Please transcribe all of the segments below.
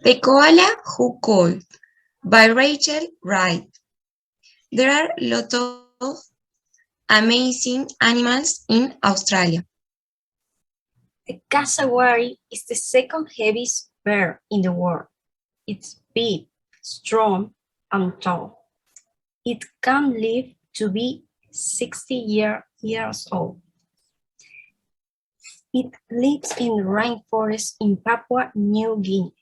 The Koala Who Called by Rachel Wright. There are a lot of amazing animals in Australia. The cassowary is the second heaviest bird in the world. It's big, strong, and tall. It can live to be 60 years old. It lives in the rainforest in Papua New Guinea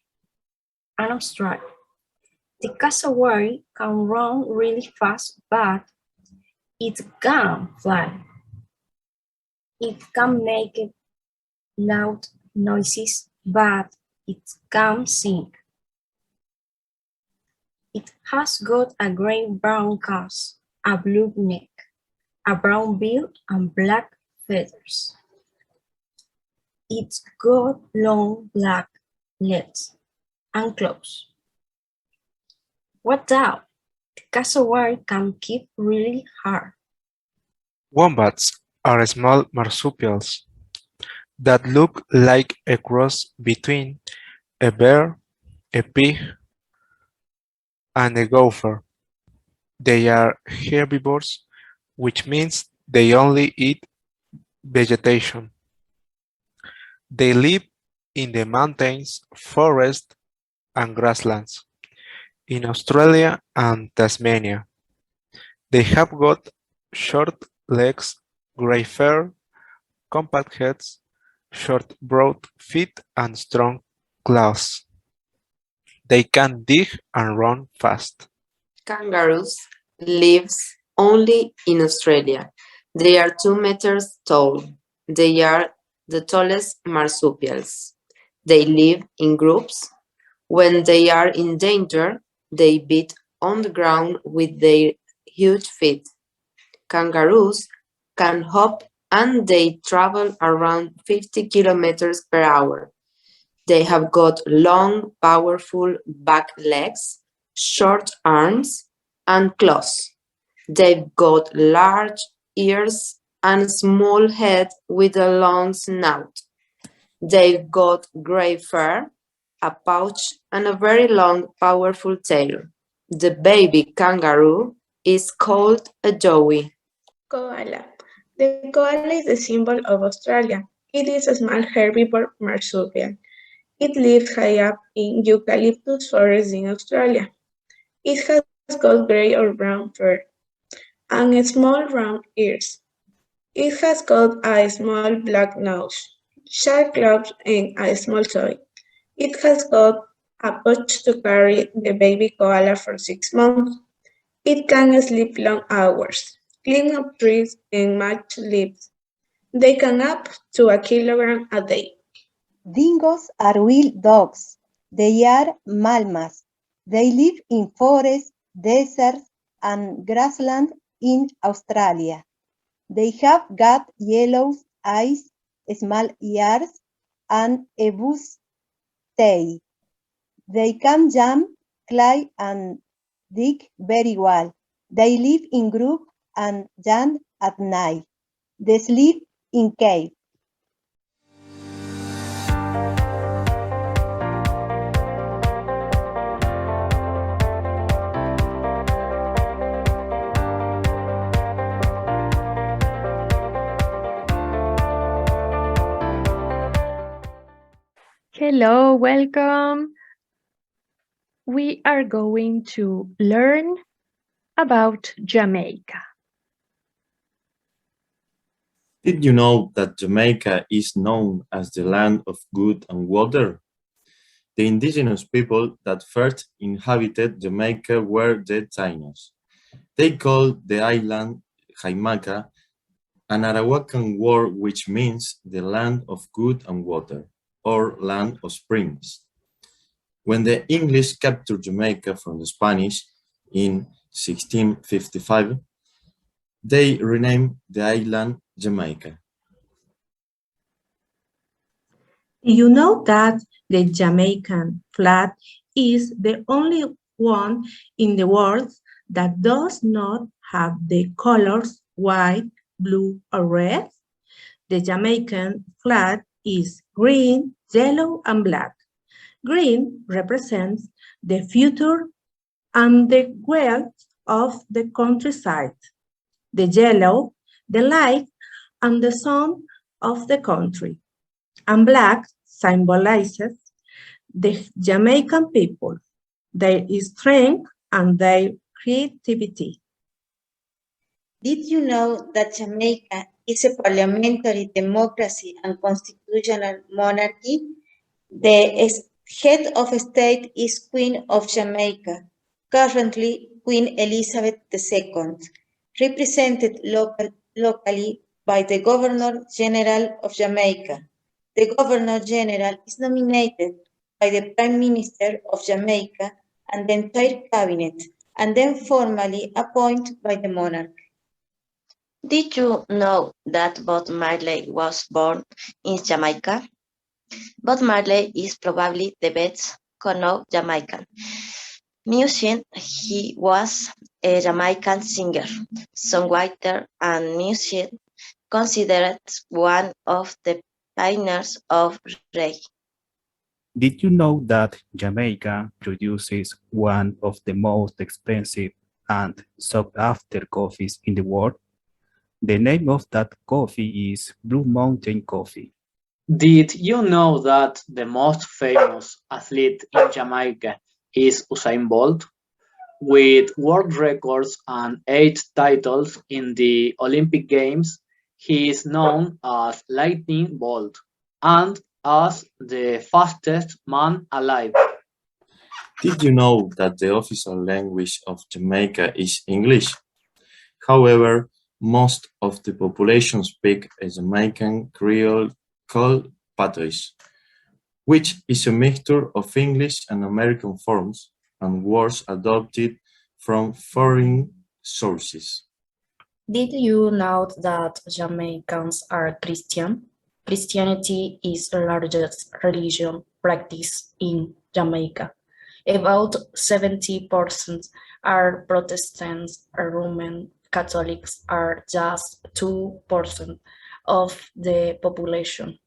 and Australia. The cassowary can run really fast, but it can't fly. It can make loud noises, but it can't sing. It has got a gray-brown cast, a blue neck, a brown bill, and black feathers. It's got long black legs and claws. What now? The cassowary can kick really hard. Wombats are small marsupials that look like a cross between a bear, a pig, and a gopher. They are herbivores, which means they only eat vegetation. They live in the mountains, forests, and grasslands in Australia and Tasmania. They have got short legs, grey fur, compact heads, short broad feet, and strong claws. They can dig and run fast. Kangaroos live only in Australia. They are 2 meters tall. They are the tallest marsupials. They live in groups. When they are in danger, they beat on the ground with their huge feet. Kangaroos can hop and they travel around 50 kilometers per hour. They have got long, powerful back legs, short arms, and claws. They've got large ears and a small head with a long snout. They've got grey fur, a pouch, and a very long, powerful tail. The baby kangaroo is called a joey. Koala. The koala is the symbol of Australia. It is a small herbivore marsupial. It lives high up in eucalyptus forests in Australia. It has got grey or brown fur and small round ears. It has got a small black nose, sharp claws, and a small toe. It has got a pouch to carry the baby koala for 6 months. It can sleep long hours, climb up trees, and munch leaves. They can up to 1 kilogram a day. Dingoes are wild dogs. They are mammas. They live in forests, deserts, and grassland in Australia. They have got yellow eyes, small ears, and a bushy tail. They can jump, climb, and dig very well. They live in groups and jump at night. They sleep in caves. Hello, welcome. We are going to learn about Jamaica. Did you know that Jamaica is known as the land of wood and water? The indigenous people that first inhabited Jamaica were the Tainos. They called the island Jamaica, an Arawakan word which means the land of wood and water, or land of springs. When the English captured Jamaica from the Spanish in 1655, they renamed the island Jamaica. You know that the Jamaican flag is the only one in the world that does not have the colors white, blue, or red? The Jamaican flag is green, yellow, and black. Green represents the future and the wealth of the countryside. The yellow, the light and the sun of the country. And black symbolizes the Jamaican people, their strength and their creativity. Did you know that Jamaica is a parliamentary democracy and constitutional monarchy? The head of state is Queen of Jamaica, currently Queen Elizabeth II, represented locally by the Governor General of Jamaica. The Governor General is nominated by the Prime Minister of Jamaica and the entire cabinet, and then formally appointed by the monarch. Did you know that Bob Marley was born in Jamaica? Bob Marley is probably the best known Jamaican musician. He was a Jamaican singer, songwriter, and musician, considered one of the pioneers of reggae. Did you know that Jamaica produces one of the most expensive and sought-after coffees in the world? The name of that coffee is Blue Mountain Coffee. Did you know that the most famous athlete in Jamaica is Usain Bolt? With world records and 8 titles in the Olympic Games, he is known as Lightning Bolt and as the fastest man alive. Did you know that the official language of Jamaica is English? However, most of the population speak a Jamaican Creole called patois, which is a mixture of English and American forms and words adopted from foreign sources. Did you know that Jamaicans are Christian? Christianity is the largest religion practiced in Jamaica. About 70% are Protestants, and Roman Catholics are just 2% of the population.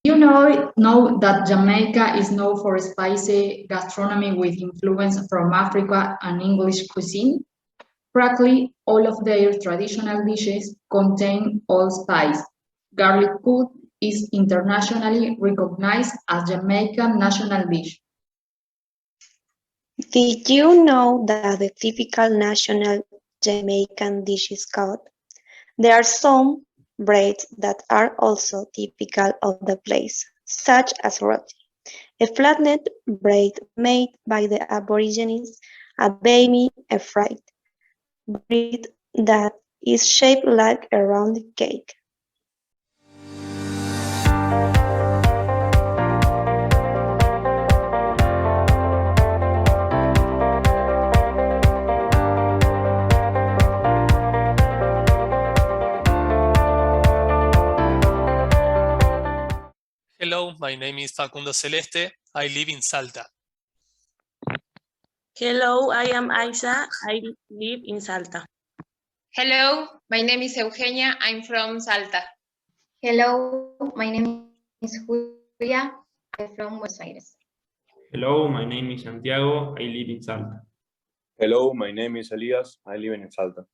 You know that Jamaica is known for spicy gastronomy with influence from Africa and English cuisine. Practically all of their traditional dishes contain allspice. Garlic food is internationally recognized as Jamaican national dish. Did you know that the typical national Jamaican dish is called? There are some breads that are also typical of the place, such as roti, a flattened bread made by the Aborigines, a bami, a fried bread that is shaped like a round cake. Hello, my name is Facundo Celeste. I live in Salta. Hello, I am Aisha. I live in Salta. Hello, my name is Eugenia. I'm from Salta. Hello, my name is Julia. I'm from Buenos Aires. Hello, my name is Santiago. I live in Salta. Hello, my name is Elias. I live in Salta.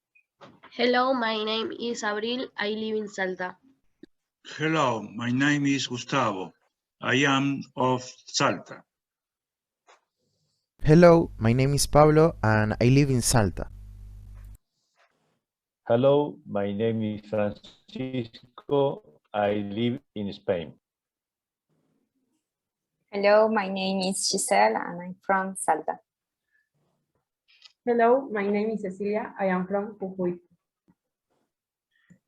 Hello, my name is Abril. I live in Salta. Hello, my name is Gustavo. I am of Salta. Hello, my name is Pablo and I live in Salta. Hello, my name is Francisco. I live in Spain. Hello, my name is Giselle and I'm from Salta. Hello, my name is Cecilia. I am from Jujuy.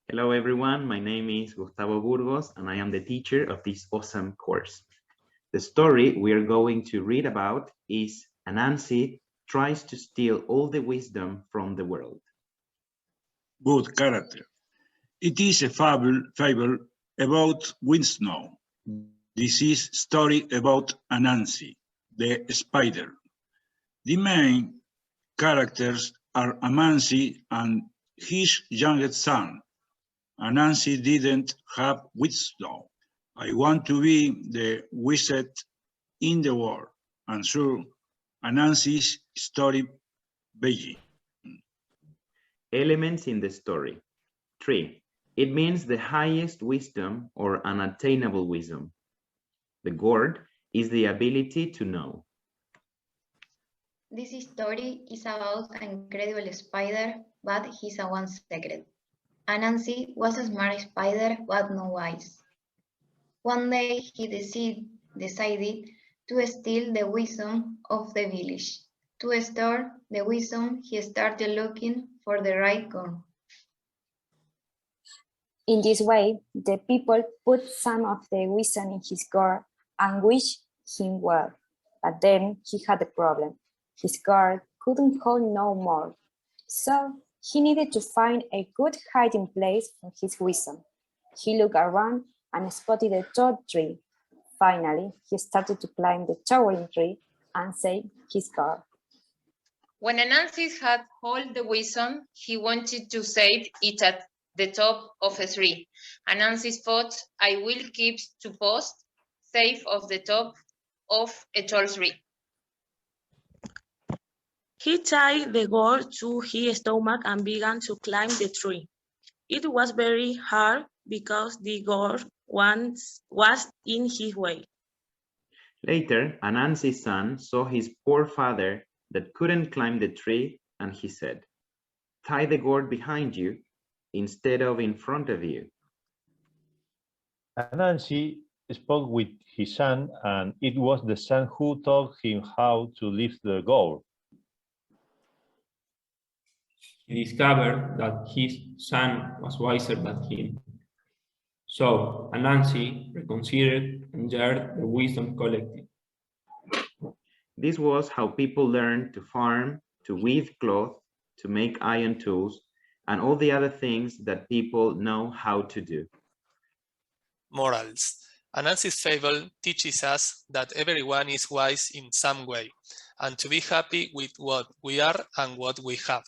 Hello everyone, my name is Gustavo Burgos and I am the teacher of this awesome course. The story we are going to read about is Anansi tries to steal all the wisdom from the world. Good character. It is a fable about wisdom. This is story about Anansi, the spider. The main characters are Anansi and his youngest son. Anansi didn't have wisdom. I want to be the wisest in the world. Answer Anansi's story Beijing. Elements in the story. 3. It means the highest wisdom or unattainable wisdom. The gourd is the ability to know. This story is about an incredible spider, but he's a one secret. Anansi was a smart spider, but no eyes. One day he decided to steal the wisdom of the village. To store the wisdom, he started looking for the right gourd. In this way, the people put some of the wisdom in his gourd and wished him well. But then he had a problem. His gourd couldn't hold no more. So he needed to find a good hiding place for his wisdom. He looked around and spotted a tall tree. Finally, he started to climb the towering tree and saved his gourd. When Anansi had all the wisdom, he wanted to save it at the top of a tree. Anansi thought, I will keep to post safe of the top of a tall tree. He tied the gourd to his stomach and began to climb the tree. It was very hard because the gourd was in his way. Later, Anansi's son saw his poor father that couldn't climb the tree, and he said, tie the gourd behind you instead of in front of you. Anansi spoke with his son, and it was the son who taught him how to lift the gourd. He discovered that his son was wiser than him. So Anansi reconsidered and shared the wisdom collected. This was how people learned to farm, to weave cloth, to make iron tools, and all the other things that people know how to do. Morals. Anansi's fable teaches us that everyone is wise in some way, and to be happy with what we are and what we have.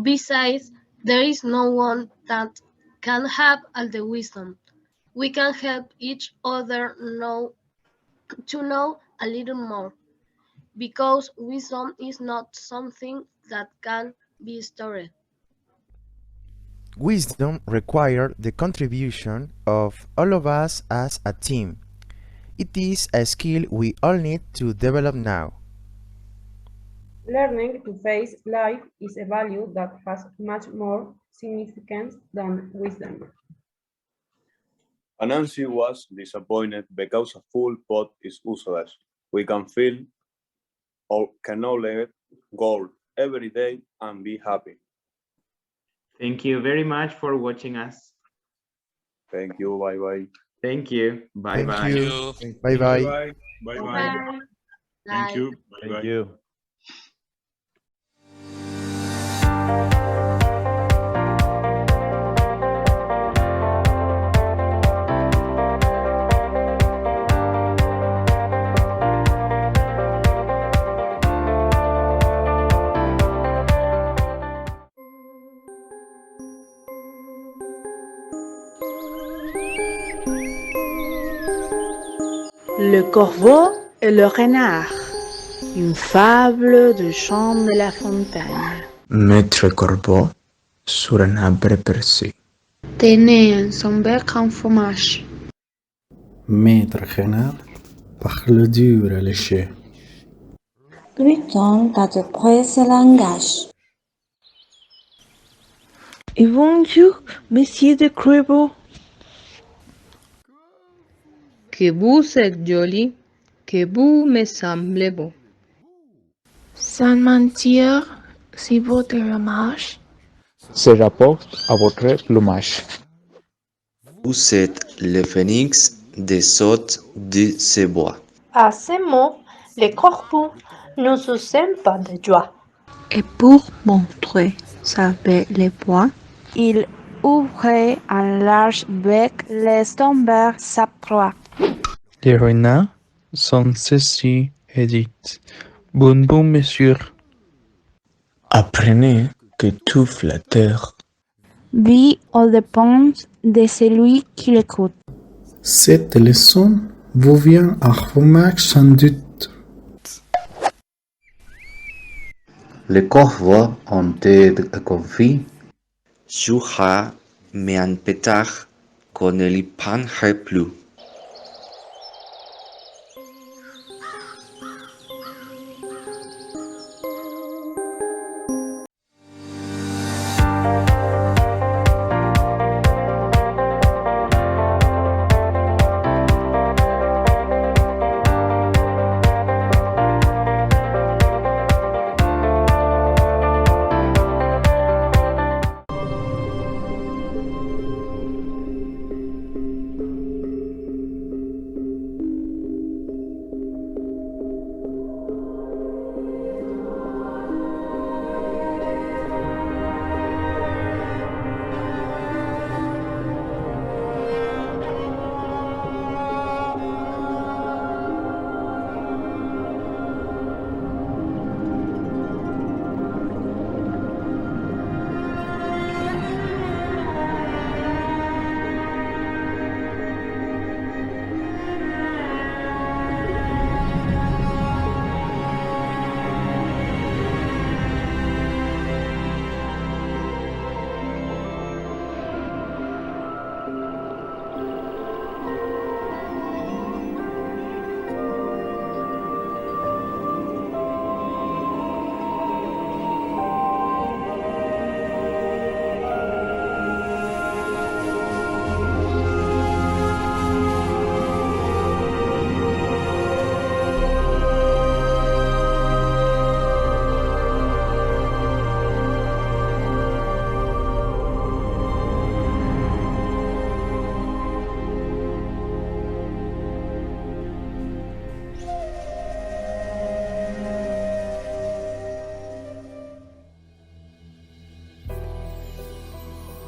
Besides, there is no one that can have all the wisdom. We can help each other to know a little more, because wisdom is not something that can be stored. Wisdom requires the contribution of all of us as a team. It is a skill we all need to develop now. Learning to face life is a value that has much more significance than wisdom. Anansi was disappointed because a full pot is useless. We can feel or acknowledge gold every day and be happy. Thank you very much for watching us. Thank you. Bye bye. Thank you. Bye Thank bye. you. Bye bye. Bye bye. Thank you. Bye bye. Thank you. Le corbeau et le renard. Une fable de Jean de La Fontaine. Maître Corbeau sur un arbre percé. Tenait un son bec en fromage. Maître Renard par le dur à lécher. Gluton d'après ce langage. Et bonjour, monsieur de Corbeau. Que vous êtes joli, que vous me semblez beau. Sans mentir, si votre ramage se rapporte à votre plumage. Vous êtes le phénix des sautes de ce bois. À ces mots, le corbeau ne se sent pas de joie. Et pour montrer sa belle voix, il ouvrait un large bec, laisse tomber sa proie. Les renards sont ceci et dites, bon monsieur. Apprenez que tout flatteur Vit aux dépenses de celui qui l'écoute. Cette leçon Vous vient à remarquer sans doute. Les corbeaux ont été confits. Juha me un pétard qu'on ne l'y penserait plus.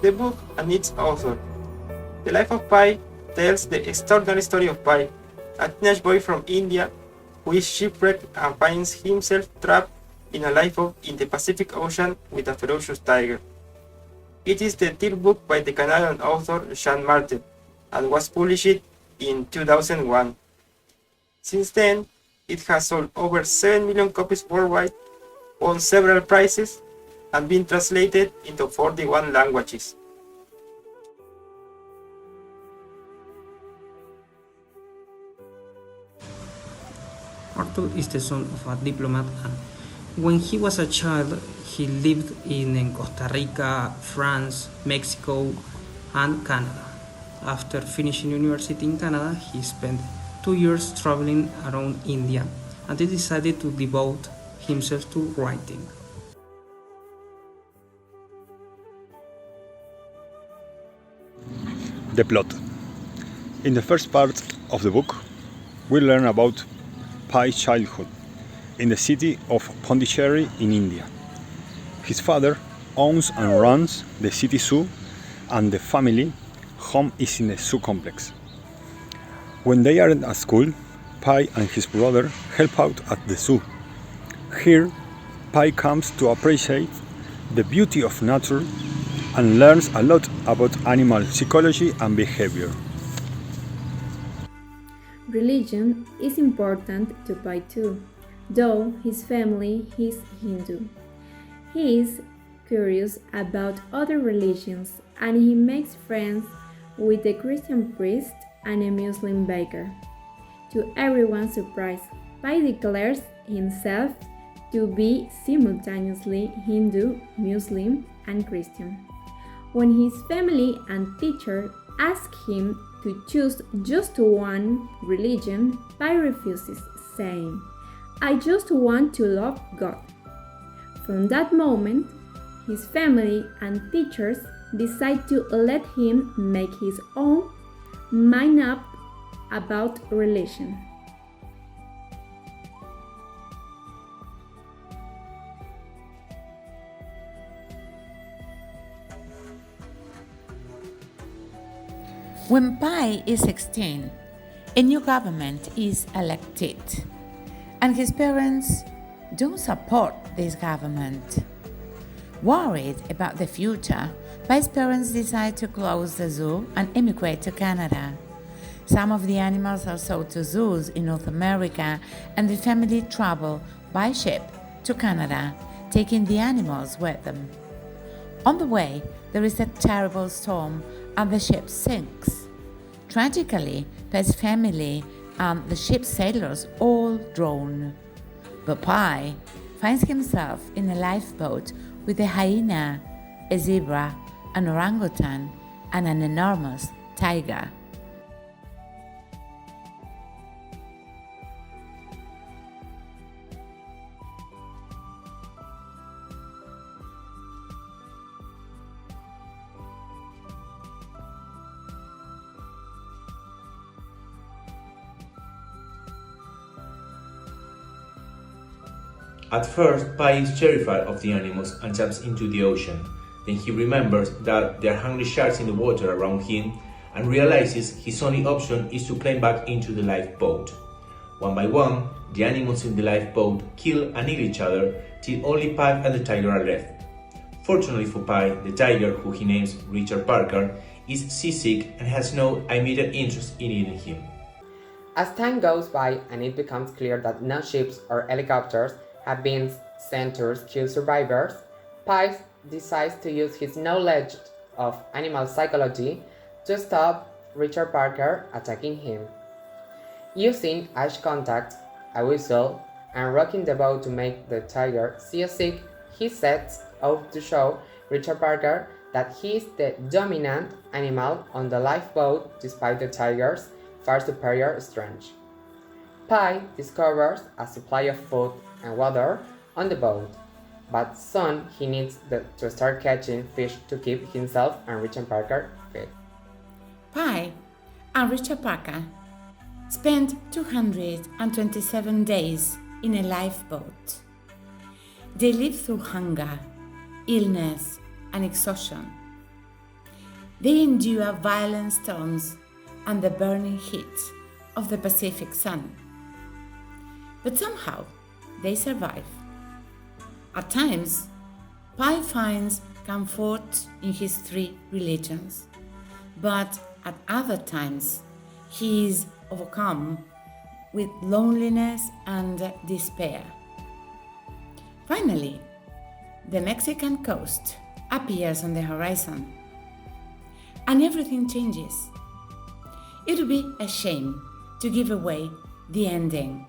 The book and its author. The Life of Pi tells the extraordinary story of Pi, a teenage boy from India who is shipwrecked and finds himself trapped in a lifeboat in the Pacific Ocean with a ferocious tiger. It is the third book by the Canadian author Jean Martel and was published in 2001. Since then, it has sold over 7 million copies worldwide, won several prizes, and been translated into 41 languages. Arthur is the son of a diplomat, and when he was a child, he lived in Costa Rica, France, Mexico, and Canada. After finishing university in Canada, he spent 2 years traveling around India, and he decided to devote himself to writing. The plot. In the first part of the book, we learn about Pi's childhood in the city of Pondicherry in India. His father owns and runs the city zoo, and the family home is in the zoo complex. When they are at school, Pi and his brother help out at the zoo. Here, Pi comes to appreciate the beauty of nature and learns a lot about animal psychology and behavior. Religion is important to Pi too, though his family is Hindu. He is curious about other religions and he makes friends with a Christian priest and a Muslim baker. To everyone's surprise, Pi declares himself to be simultaneously Hindu, Muslim, and Christian. When his family and teacher ask him to choose just one religion, Pi refuses, saying, "I just want to love God." From that moment, his family and teachers decide to let him make his own mind up about religion. When Pi is 16, a new government is elected, and his parents don't support this government. Worried about the future, Pi's parents decide to close the zoo and emigrate to Canada. Some of the animals are sold to zoos in North America, and the family travel by ship to Canada, taking the animals with them. On the way, there is a terrible storm and the ship sinks. Tragically, Pai's family and the ship's sailors all drown. But Pai finds himself in a lifeboat with a hyena, a zebra, an orangutan, and an enormous tiger. At first, Pai is terrified of the animals and jumps into the ocean. Then he remembers that there are hungry sharks in the water around him and realizes his only option is to climb back into the lifeboat. One by one, the animals in the lifeboat kill and eat each other till only Pai and the tiger are left. Fortunately for Pai, the tiger, who he names Richard Parker, is seasick and has no immediate interest in eating him. As time goes by and it becomes clear that no ships or helicopters have been sent to rescue survivors, Pai decides to use his knowledge of animal psychology to stop Richard Parker attacking him. Using eye contact, a whistle, and rocking the boat to make the tiger seasick, he sets out to show Richard Parker that he is the dominant animal on the lifeboat despite the tiger's far superior strength. Pai discovers a supply of food and water on the boat, but soon he needs to start catching fish to keep himself and Richard Parker fed. Pai and Richard Parker spent 227 days in a lifeboat. They lived through hunger, illness, and exhaustion. They endure violent storms and the burning heat of the Pacific sun. But somehow, they survive. At times, Pai finds comfort in his three religions, but at other times, he is overcome with loneliness and despair. Finally, the Mexican coast appears on the horizon, and everything changes. It would be a shame to give away the ending,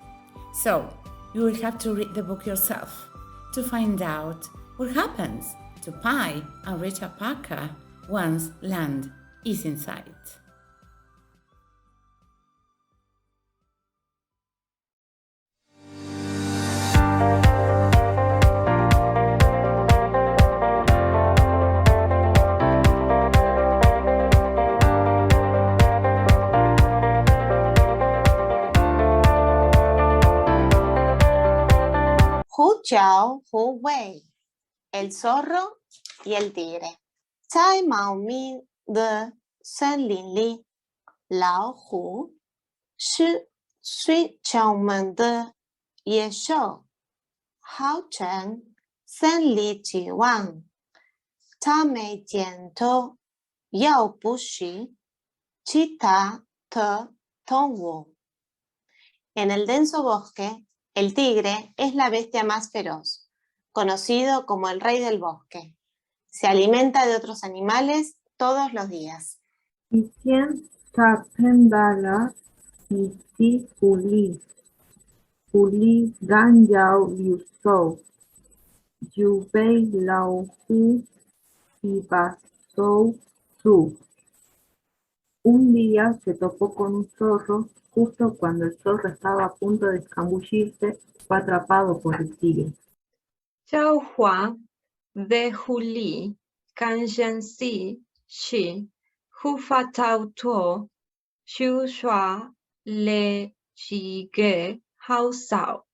so you will have to read the book yourself to find out what happens to Pai and Richard Parker once land is in sight. Hu Chao Hu Wei, el zorro y el tigre. Cai Mao Mi de Sen Lin Li, Lao Hu, Shi Sui Chao Men de Ye Shou, Hao Chen, Sen Li Ji Wang, Ta Mei Jian To, Yao Bu Xu, Chi Ta Te Tong Wu. En el denso bosque, el tigre es la bestia más feroz, conocido como el rey del bosque. Se alimenta de otros animales todos los días. Hicien Tapendala y Si Juli, Juli Dan Yao Liu Sou, Yu Bei Lao Hu y Ba Sou Su. Un día se topó con un zorro justo cuando el zorro estaba a punto de escabullirse, fue atrapado por el tigre. Zhao Hua de Juli, Kanzhen Si, Shi, Hu Fa Tao Tuo, Xu Shua, Le Ji Ge, Hao Sao.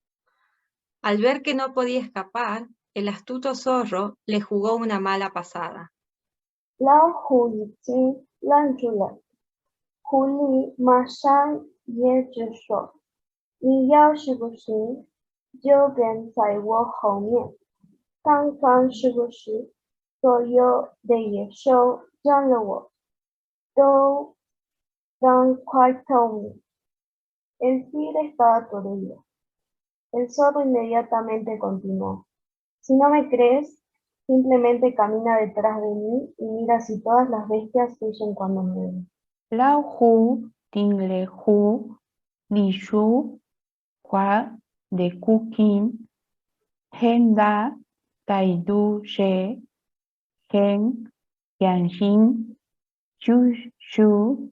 Al ver que no podía escapar, el astuto zorro le jugó una mala pasada. 老虎已经愣住了，狐狸马上也着手，你要是不行，就跟在我后面。刚刚是不是所有的野兽见了我，都 Don't quite tell me. El tigre estaba aturdido. El zorro inmediatamente continuó. Si no me crees, simplemente camina detrás de mí y mira si todas las bestias huyen cuando me ven. Lao hu, ting le hu, li shu, hua, de ku kin, hen da, tai du she, hen, yan xin, shu shu,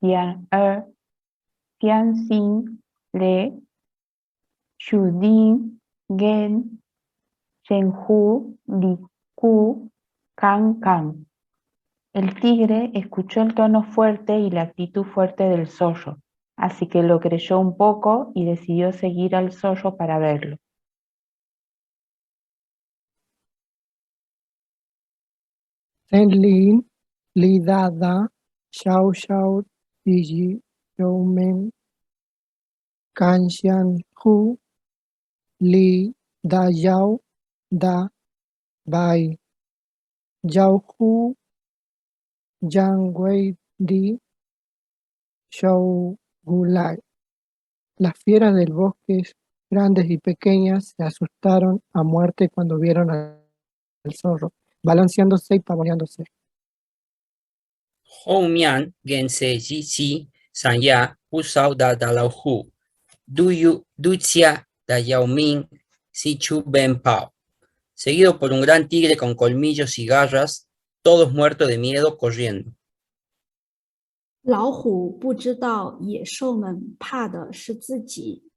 yan tian xin, le, shu din, gen, shen hu, li ku, can can. El tigre escuchó el tono fuerte y la actitud fuerte del zorro, así que lo creyó un poco y decidió seguir al zorro para verlo. Lin, Li Da, Xiao Xiao, Yi Zhou Men, Kan Xian Hu, Li Da Yao, Da Bai, Yao Hu, Yang Wei Di, Shou Gulai. Las fieras del bosque, grandes y pequeñas, se asustaron a muerte cuando vieron al zorro, balanceándose y pavoneándose. Hou mian gen se ji si san ya hu sao da lao hu. Du xia da yao ming si chu ben pao. Seguido por un gran tigre con colmillos y garras, todos muertos de miedo corriendo. 老虎不知道野兽们怕的是自己，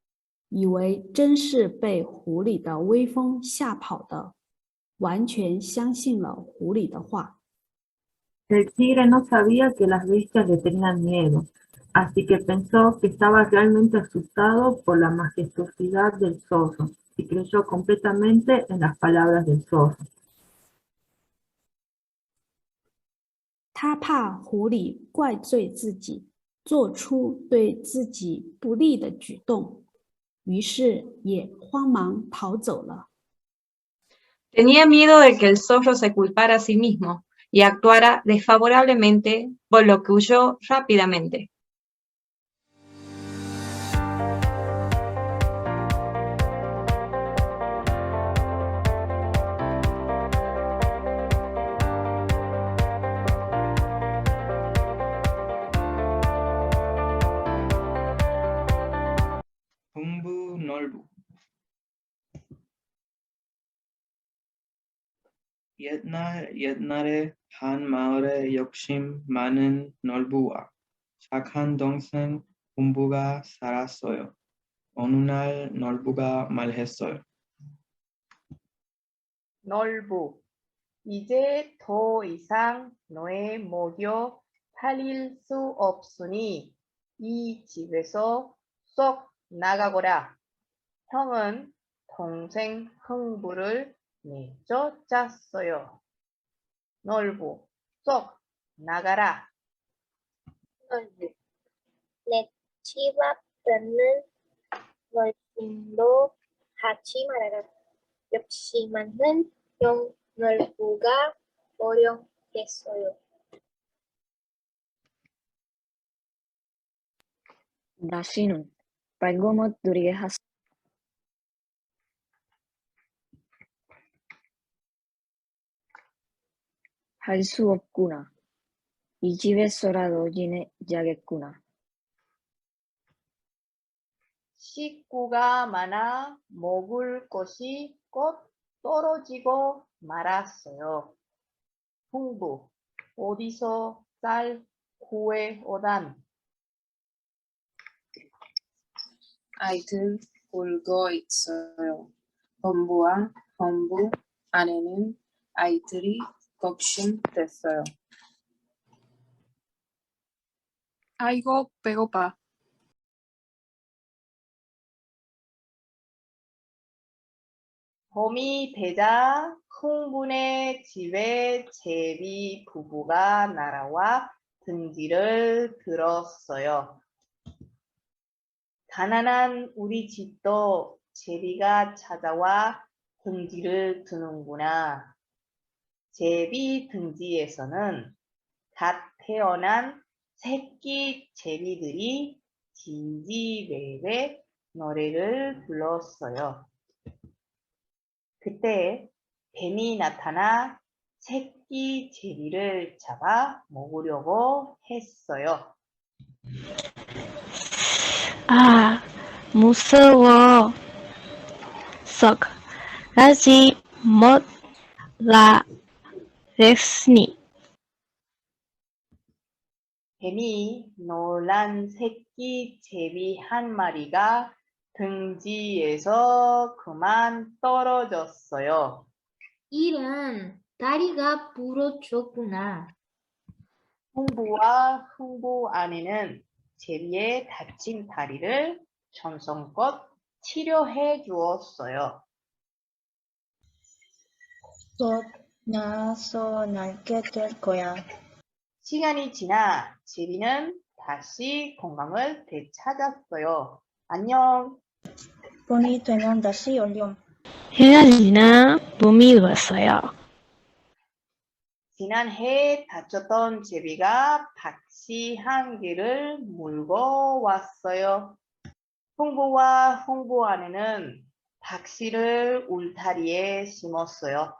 以为真是被狐狸的威风吓跑的，完全相信了狐狸的话。El tigre no sabía que las bestias le tenían miedo, así que pensó que estaba realmente asustado por la majestuosidad del zorro y creyó completamente en las palabras del zorro. 他怕狐狸怪罪自己，做出对自己不利的举动，于是也慌忙逃走了。Tenía miedo de que el zorro se culpara a sí mismo y actuara desfavorablemente, por lo que huyó rápidamente. Humbu Nolbu. 옛날에 한 마을에 욕심 많은 놀부와 착한 동생 hum부가 살았어요. 어느 날 놀부가 말했어요. 놀부, 이제 더 이상 너의 먹여 살릴 수 없으니 이 집에서 쏙 나가거라. 형은 동생 흥부를 내쫓았어요. 놀부, 쏙 나가라. 놀부, 내 집 앞에는 놀부도 하지 말아라. 역시 많은 놀부가 어려겠어요. 다시는 발고 못 들이게 할 수 없구나. 이 집에서라도 지내야겠구나. 식구가 많아 먹을 것이 곧 떨어지고 말았어요. 흥부, 어디서 쌀 구해오단? 아이들 울고 있어요. 흥부와 흥부 안에는 아이들이 걱정됐어요. 아이고 배고파. 봄이 되자 흥분의 집에 제비 부부가 날아와 등지를 들었어요. 가난한 우리 집도 제비가 찾아와 등지를 드는구나. 제비 등지에서는 갓 태어난 새끼 제비들이 지지배배 노래를 불렀어요. 그때 뱀이 나타나 새끼 제비를 잡아 먹으려고 했어요. 아, 무서워. 썩 가지 못하겠으니. 뱀이 놀란 새끼 제비 한 마리가 등지에서 그만 떨어졌어요. 이런 다리가 부러졌구나. 흥부와 흥부 아내는 제비의 다친 다리를 정성껏 치료해 주었어요. 곧 나아서 날게 될 거야. 시간이 지나 제비는 다시 건강을 되찾았어요. 안녕. 봄이 되면 다시 올렴. 해가 지나 봄이 왔어요. 지난해 다쳤던 제비가 박씨 한 개를 물고 왔어요. 흥부와 흥부 아내는 박씨를 울타리에 심었어요.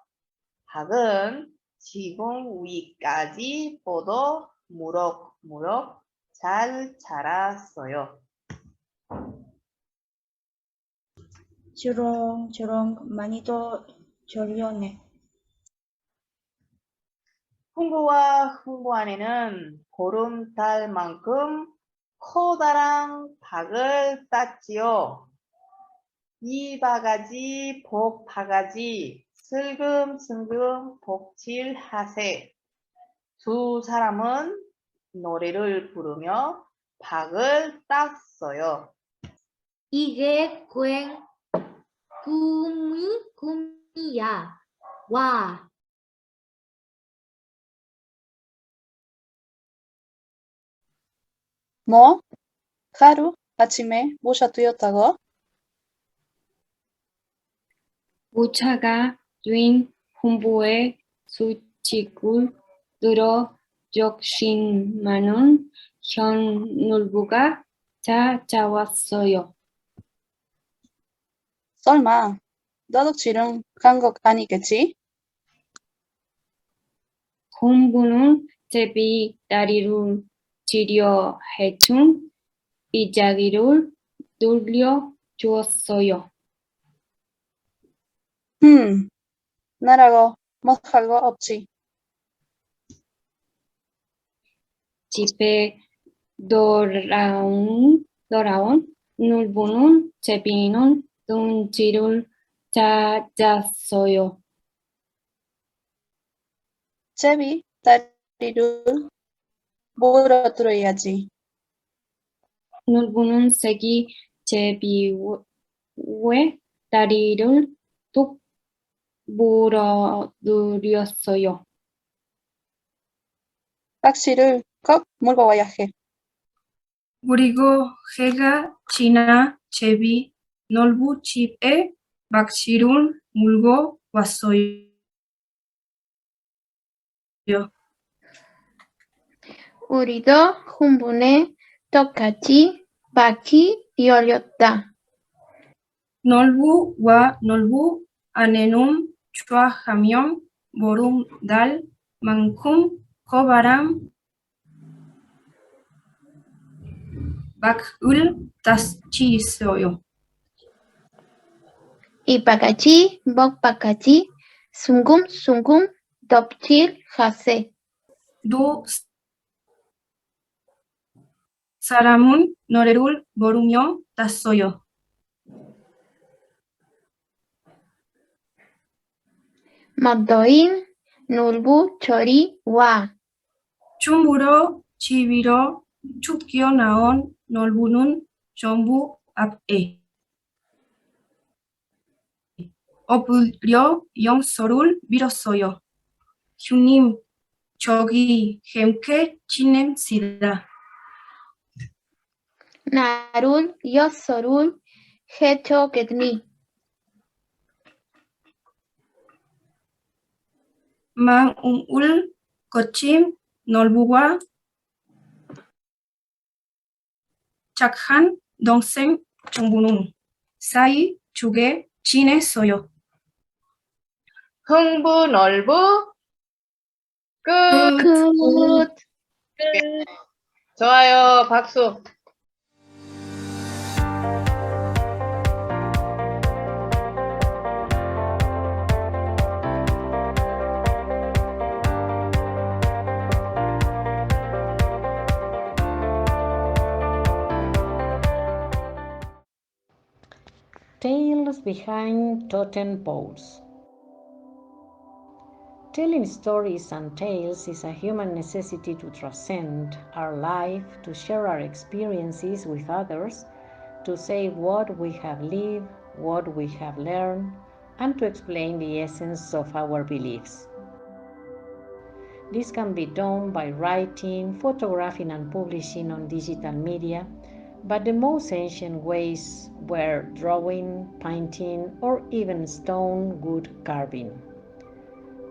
박은 지붕 위까지 뻗어 무럭무럭 잘 자랐어요. 주렁주렁 많이도 졸렸네. 흥부와 흥부 아내는 보름달만큼 커다란 박을 땄지요. 이 바가지 복 바가지 슬금슬금 복칠하세. 두 사람은 노래를 부르며 박을 땄어요. 이게 꿈이야. 와. 뭐? 하루 아침에 뭐가 되었다고? 모차가 된 홍보의 수칙을 들어 적신만은 현물부가 찾아왔어요. 설마 도둑질은 간 것 아니겠지? 홍부는 제비 다리를 치려 해준 이자기를 돌려주었어요. 나라고 못할 거 없지. 집에 돌아온 놀부는 제비는 둥지를 찾았어요. 제비 다리를 물어들어야지. 놀부는 새끼 제비의 다리를 뚝 물어들였어요. 박씨를 꼭 물고 와야 해. 그리고 해가 지나 제비 놀부 집에 박씨를 물고 왔어요. 우리도 흥분에 똑같이 박이 열렸다. 놀부와 놀부 아내는 좋아하면 보름달만큼 커다란 박을 땄지요. 이 바가지 먹바가지 숭금숭금 덕질하세. 두 사람은 노래를 부르며 땄어요. 먹더인 놀부 저리 와. 춤으로 집으로 쫓겨 나온 놀부는 전부 앞에 엎으려 용서를 빌었어요. 형님, 저기 함께 지냅시다. 나를 용서를 해주겠니? 마음을 거친 놀부와 착한 동생 정부는 사이 주게 지냈어요. 흥부널부 끝. 끝. 좋아요. 박수. Tales behind totem poles. Telling stories and tales is a human necessity to transcend our life, to share our experiences with others, to say what we have lived, what we have learned, and to explain the essence of our beliefs. This can be done by writing, photographing, and publishing on digital media, but the most ancient ways were drawing, painting, or even stone wood carving.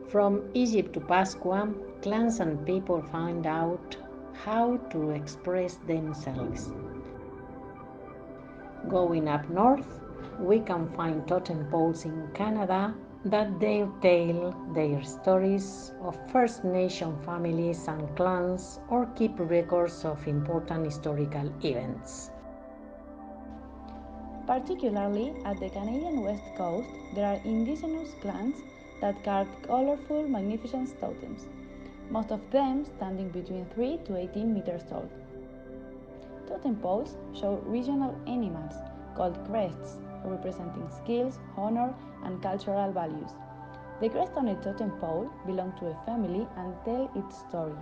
From Egypt to Pascua, clans and people found out how to express themselves. Going up north, we can find totem poles in Canada that they tell their stories of First Nation families and clans or keep records of important historical events. Particularly at the Canadian West Coast, there are indigenous clans that carve colorful, magnificent totems, most of them standing between 3 to 18 meters tall. Totem poles show regional animals called crests, representing skills, honor, and cultural values. The crest on a totem pole belongs to a family and tell its story.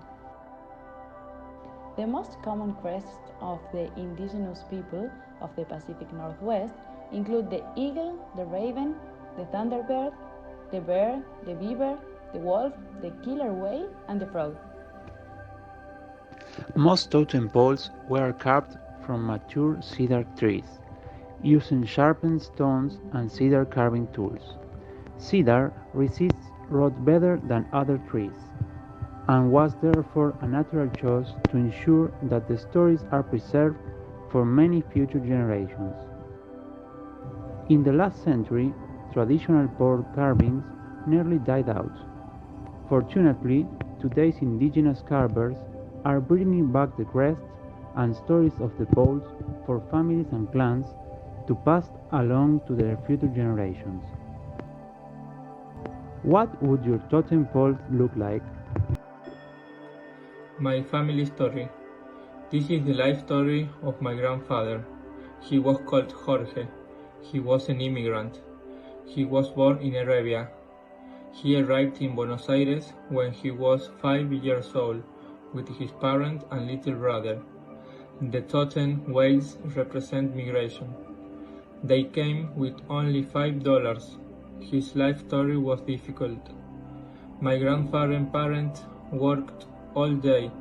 The most common crests of the indigenous people of the Pacific Northwest include the eagle, the raven, the thunderbird, the bear, the beaver, the wolf, the killer whale, and the frog. Most totem poles were carved from mature cedar trees, using sharpened stones and cedar carving tools. Cedar resists rot better than other trees, and was therefore a natural choice to ensure that the stories are preserved for many future generations. In the last century, traditional pole carvings nearly died out. Fortunately, today's indigenous carvers are bringing back the crests and stories of the poles for families and clans to pass along to their future generations. What would your totem pole look like? My family story. This is the life story of my grandfather. He was called Jorge. He was an immigrant. He was born in Arabia. He arrived in Buenos Aires when he was 5 years old with his parent and little brother. The totem whales represent migration. They came with only $5. His life story was difficult. My grandfather and parent worked all day,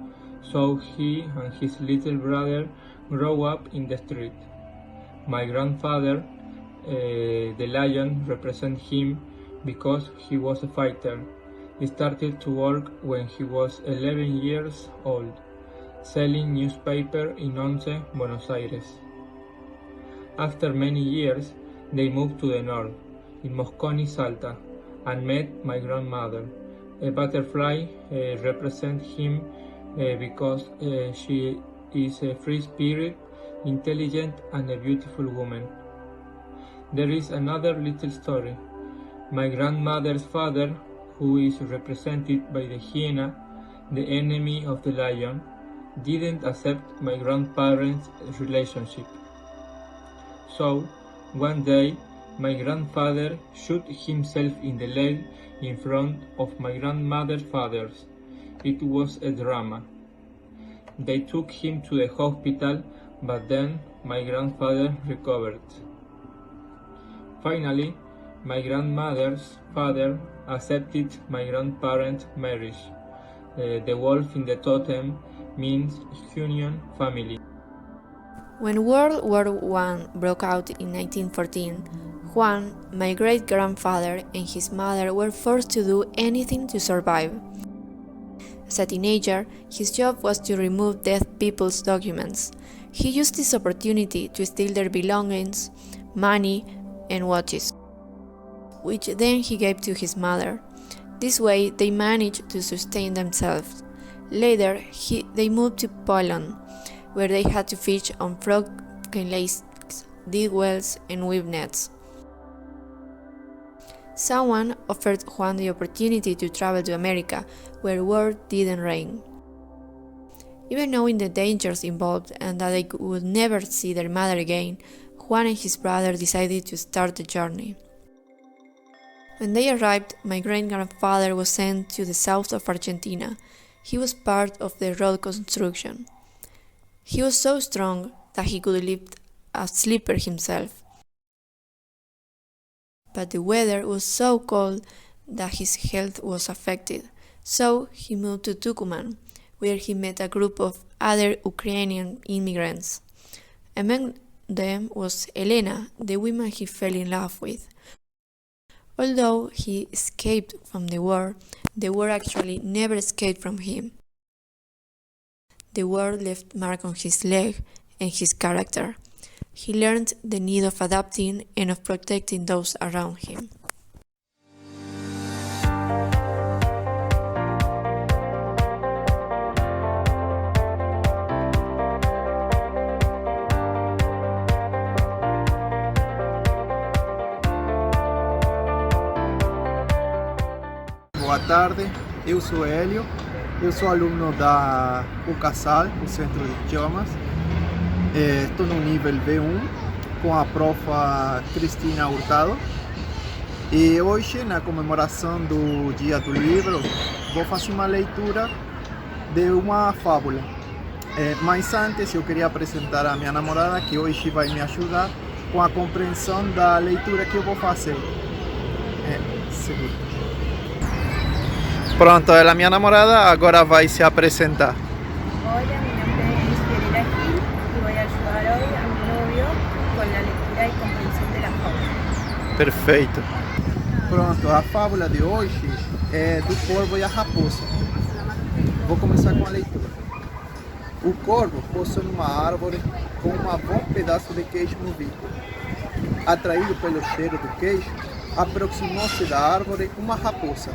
so he and his little brother grew up in the street. My grandfather, the lion, represents him because he was a fighter. He started to work when he was 11 years old, selling newspaper in Once, Buenos Aires. After many years, they moved to the north, in Mosconi, Salta, and met my grandmother. A butterfly represents him because she is a free spirit, intelligent, and a beautiful woman. There is another little story. My grandmother's father, who is represented by the hyena, the enemy of the lion, didn't accept my grandparents' relationship. So, one day, my grandfather shot himself in the leg in front of my grandmother's father. It was a drama. They took him to the hospital, but then my grandfather recovered. Finally, my grandmother's father accepted my grandparents' marriage. The wolf in the totem means union, family. When World War I broke out in 1914, Juan, my great-grandfather, and his mother were forced to do anything to survive. As a teenager, his job was to remove dead people's documents. He used this opportunity to steal their belongings, money, and watches, which then he gave to his mother. This way, they managed to sustain themselves. Later, they moved to Poland, where they had to fish on broken lakes, dig wells, and weave nets. Someone offered Juan the opportunity to travel to America, where war didn't reign. Even knowing the dangers involved and that they would never see their mother again, Juan and his brother decided to start the journey. When they arrived, my great-grandfather was sent to the south of Argentina. He was part of the road construction. He was so strong that he could lift a sleeper himself. But the weather was so cold that his health was affected, so he moved to Tucumán, where he met a group of other Ukrainian immigrants. Among them was Elena, the woman he fell in love with. Although he escaped from the war actually never escaped from him. The war left mark on his leg and his character. He learned the need of adapting and of protecting those around him. Boa tarde, eu sou Hélio, eu sou aluno da UCASAL, o Centro de Idiomas. Estou no nível B1 com a profa Cristina Hurtado. E hoje, na comemoração do Dia do Livro, vou fazer uma leitura de uma fábula. Mas antes eu queria apresentar a minha namorada, que hoje vai me ajudar com a compreensão da leitura que eu vou fazer. Pronto, a minha namorada agora vai se apresentar. Hola, mi nombre es Fiorella Gil y voy a ayudar hoy a mi novio con la lectura y comprensión de la fábula. Perfeito. Pronto, a fábula de hoje é do corvo e a raposa. Vou começar com a leitura. O corvo pousou numa árvore com um bom pedaço de queijo no bico. Atraído pelo cheiro do queijo, aproximou-se da árvore uma raposa.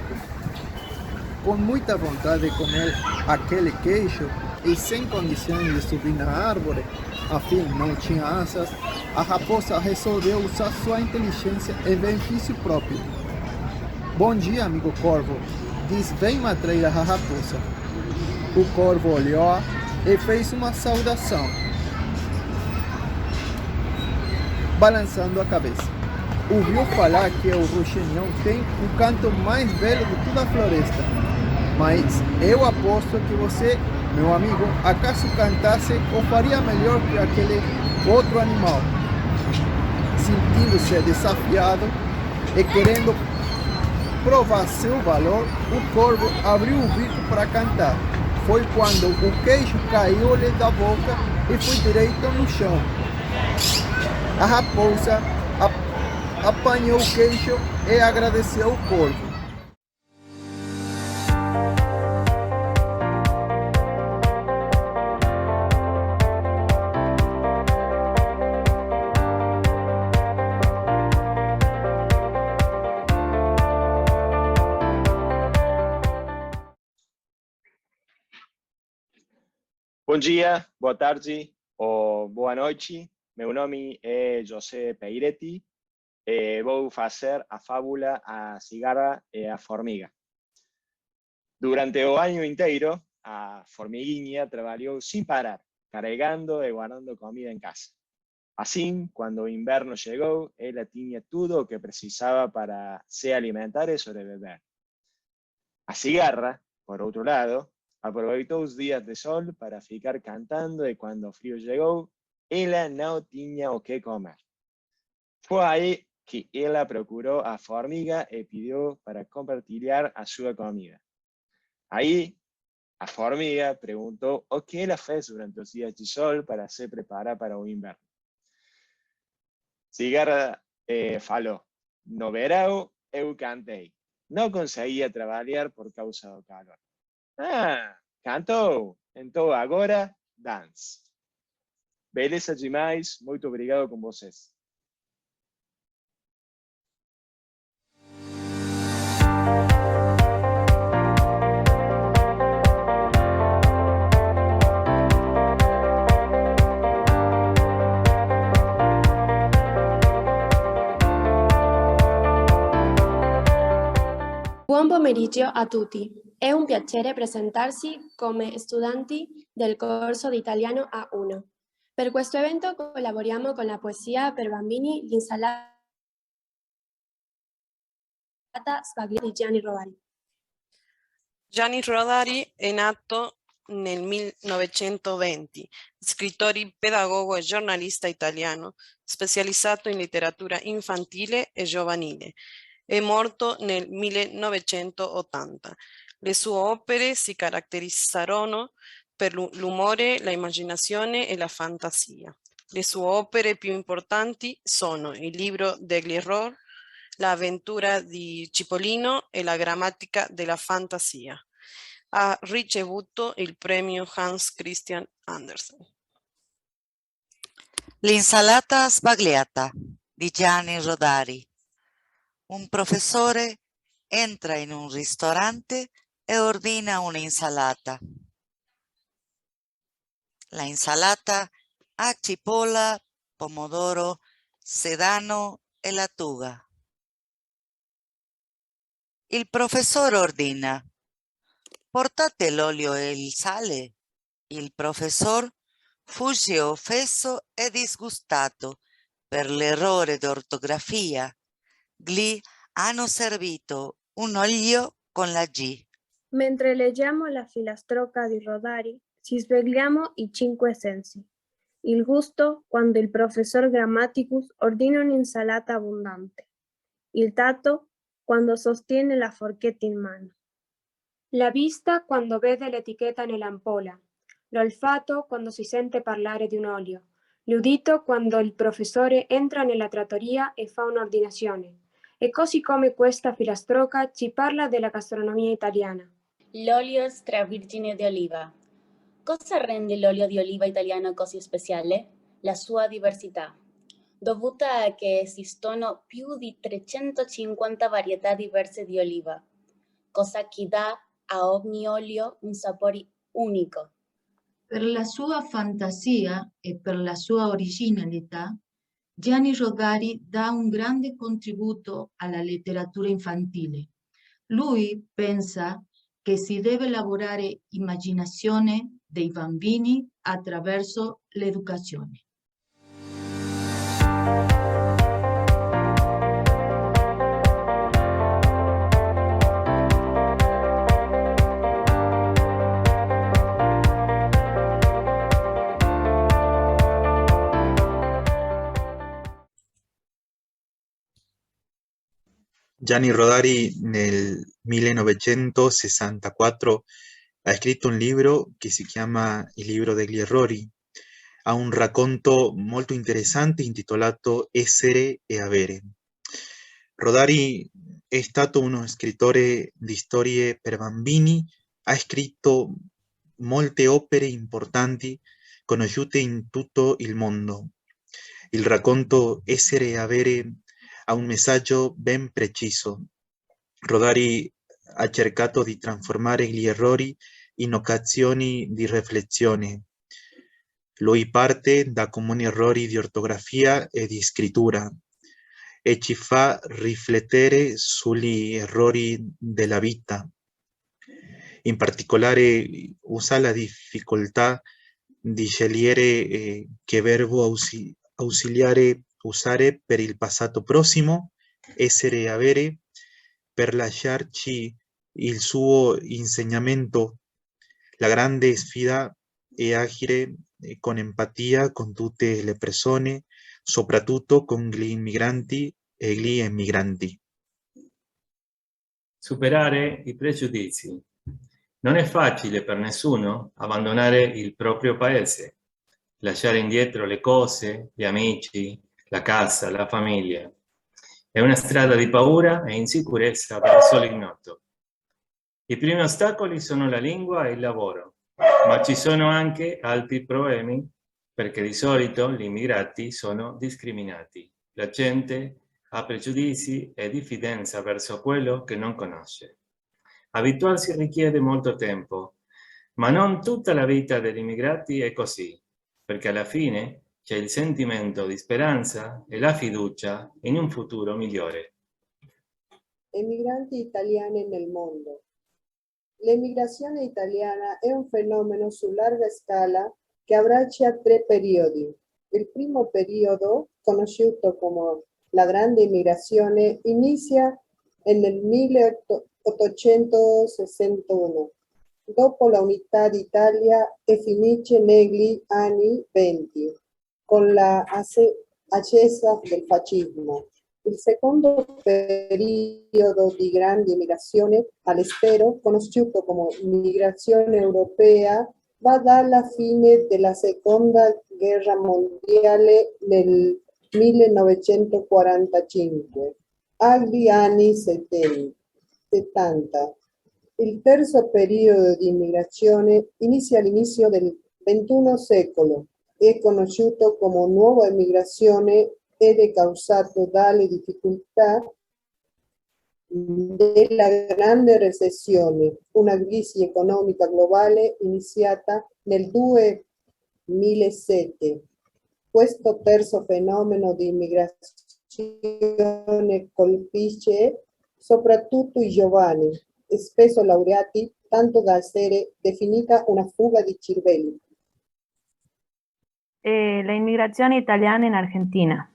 Com muita vontade de comer aquele queijo e sem condições de subir na árvore, afim não tinha asas, a raposa resolveu usar sua inteligência em benefício próprio. Bom dia, amigo corvo, diz bem matreira a raposa. O corvo olhou-a e fez uma saudação, balançando a cabeça. Ouviu falar que o roxinhão tem o canto mais belo de toda a floresta. Mas eu aposto que você, meu amigo, acaso cantasse ou faria melhor que aquele outro animal. Sentindo-se desafiado e querendo provar seu valor, o corvo abriu o bico para cantar. Foi quando o queijo caiu-lhe da boca e foi direito no chão. A raposa apanhou o queijo e agradeceu o corvo. Bom dia, boa tarde ou boa noite. Meu nome é José Peiretti e vou fazer a fábula A Cigarra e a Formiga. Durante o ano inteiro, a formiguinha trabalhou sem parar, carregando e guardando comida em casa. Assim, quando o inverno chegou, ela tinha tudo o que precisava para se alimentar e sobreviver. A cigarra, por outro lado, aproveitou os dias de sol para ficar cantando e quando o frio chegou, ela não tinha o que comer. Foi aí que ela procurou a formiga e pediu para compartilhar a sua comida. Aí, a formiga perguntou o que ela fez durante os dias de sol para se preparar para o inverno. Cigarra falou: no verão eu cantei, não conseguia trabalhar por causa do calor. Ah, cantou, então agora dance. Beleza demais, muito obrigado com vocês. Buon pomeriggio a tutti. È un piacere presentarsi come studenti del corso di italiano A1. Per questo evento collaboriamo con la poesia per bambini L'insalata spaghetta di Gianni Rodari. Gianni Rodari è nato nel 1920, scrittore, pedagogo e giornalista italiano, specializzato in letteratura infantile e giovanile. È morto nel 1980. Le sue opere si caratterizzarono per l'umore, l'immaginazione e la fantasia. Le sue opere più importanti sono il libro degli errori, l'avventura di Cipollino e la grammatica della fantasia. Ha ricevuto il premio Hans Christian Andersen. L'insalata spagliata di Gianni Rodari. Un professore entra in un ristorante e ordina un'insalata. La insalata ha cipolla, pomodoro, sedano e lattuga. Il professore ordina: portate l'olio e il sale. Il professor fugge offeso e disgustato per l'errore d'ortografia. Gli hanno servito un olio con la G. Mentre leggiamo la filastrocca di Rodari, ci svegliamo i 5 sensi. Il gusto, quando il professor Grammaticus ordina un'insalata abbondante. Il tatto, quando sostiene la forchetta in mano. La vista, quando vede l'etichetta nell'ampolla. L'olfatto, quando si sente parlare di un olio. L'udito, quando il professore entra nella trattoria e fa un'ordinazione. E così come questa filastrocca ci parla della gastronomia italiana. L'olio extravergine di oliva. Cosa rende l'olio di oliva italiano così speciale? La sua diversità, dovuta a che esistono più di 350 varietà diverse di oliva, cosa che dà a ogni olio un sapore unico. Per la sua fantasia e per la sua originalità, Gianni Rodari dà un grande contributo alla letteratura infantile. Lui pensa che si deve lavorare immaginazione dei bambini attraverso l'educazione. Gianni Rodari nel 1964 ha scritto un libro che si chiama Il libro degli errori. Ha un racconto molto interessante intitolato Essere e avere. Rodari è stato uno scrittore di storie per bambini, ha scritto molte opere importanti conosciute in tutto il mondo. Il racconto Essere e avere ha un messaggio ben preciso. Rodari ha cercato di trasformare gli errori in occasioni di riflessione. Lui parte da comuni errori di ortografia e di scrittura e ci fa riflettere sugli errori della vita. In particolare usa la difficoltà di scegliere che verbo ausiliare usare per il passato prossimo, essere e avere, per lasciarci il suo insegnamento. La grande sfida è agire con empatia con tutte le persone, soprattutto con gli immigranti e gli emigranti. Superare i pregiudizi. Non è facile per nessuno abbandonare il proprio paese, lasciare indietro le cose, gli amici, la casa, la famiglia. È una strada di paura e insicurezza verso l'ignoto. I primi ostacoli sono la lingua e il lavoro, ma ci sono anche altri problemi perché di solito gli immigrati sono discriminati. La gente ha pregiudizi e diffidenza verso quello che non conosce. Abituarsi richiede molto tempo, ma non tutta la vita degli immigrati è così, perché alla fine c'è il sentimento di speranza e la fiducia in un futuro migliore. Emigranti italiani nel mondo. L'emigrazione italiana è un fenomeno su larga scala che abbraccia 3 periodi. Il primo periodo, conosciuto come la Grande Immigrazione, inizia nel 1861, dopo l'unità d'Italia, e finisce negli anni 20, con l'ascesa del fascismo. Il secondo periodo di grande immigrazione all'estero, conosciuto come migrazione europea, va dalla fine della Seconda Guerra Mondiale nel 1945 agli anni 70. Il terzo periodo di immigrazione inizia all'inizio del XXI secolo, è conosciuto come nuova immigrazione ed è causato dalle difficoltà della grande recessione, una crisi economica globale iniziata nel 2007. Questo terzo fenomeno di immigrazione colpisce soprattutto i giovani, spesso laureati, tanto da essere definita una fuga di cervelli. La inmigrazione italiana in Argentina.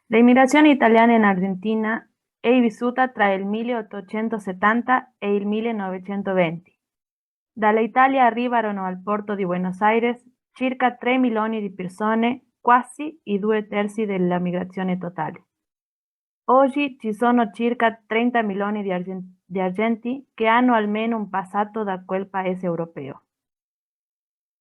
L'immigrazione italiana in Argentina è vissuta tra il 1870 e il 1920. Dall'Italia arrivarono al porto di Buenos Aires circa 3 milioni di persone, quasi i 2/3 della migrazione totale. Oggi ci sono circa 30 milioni di argenti che hanno almeno un passato da quel paese europeo.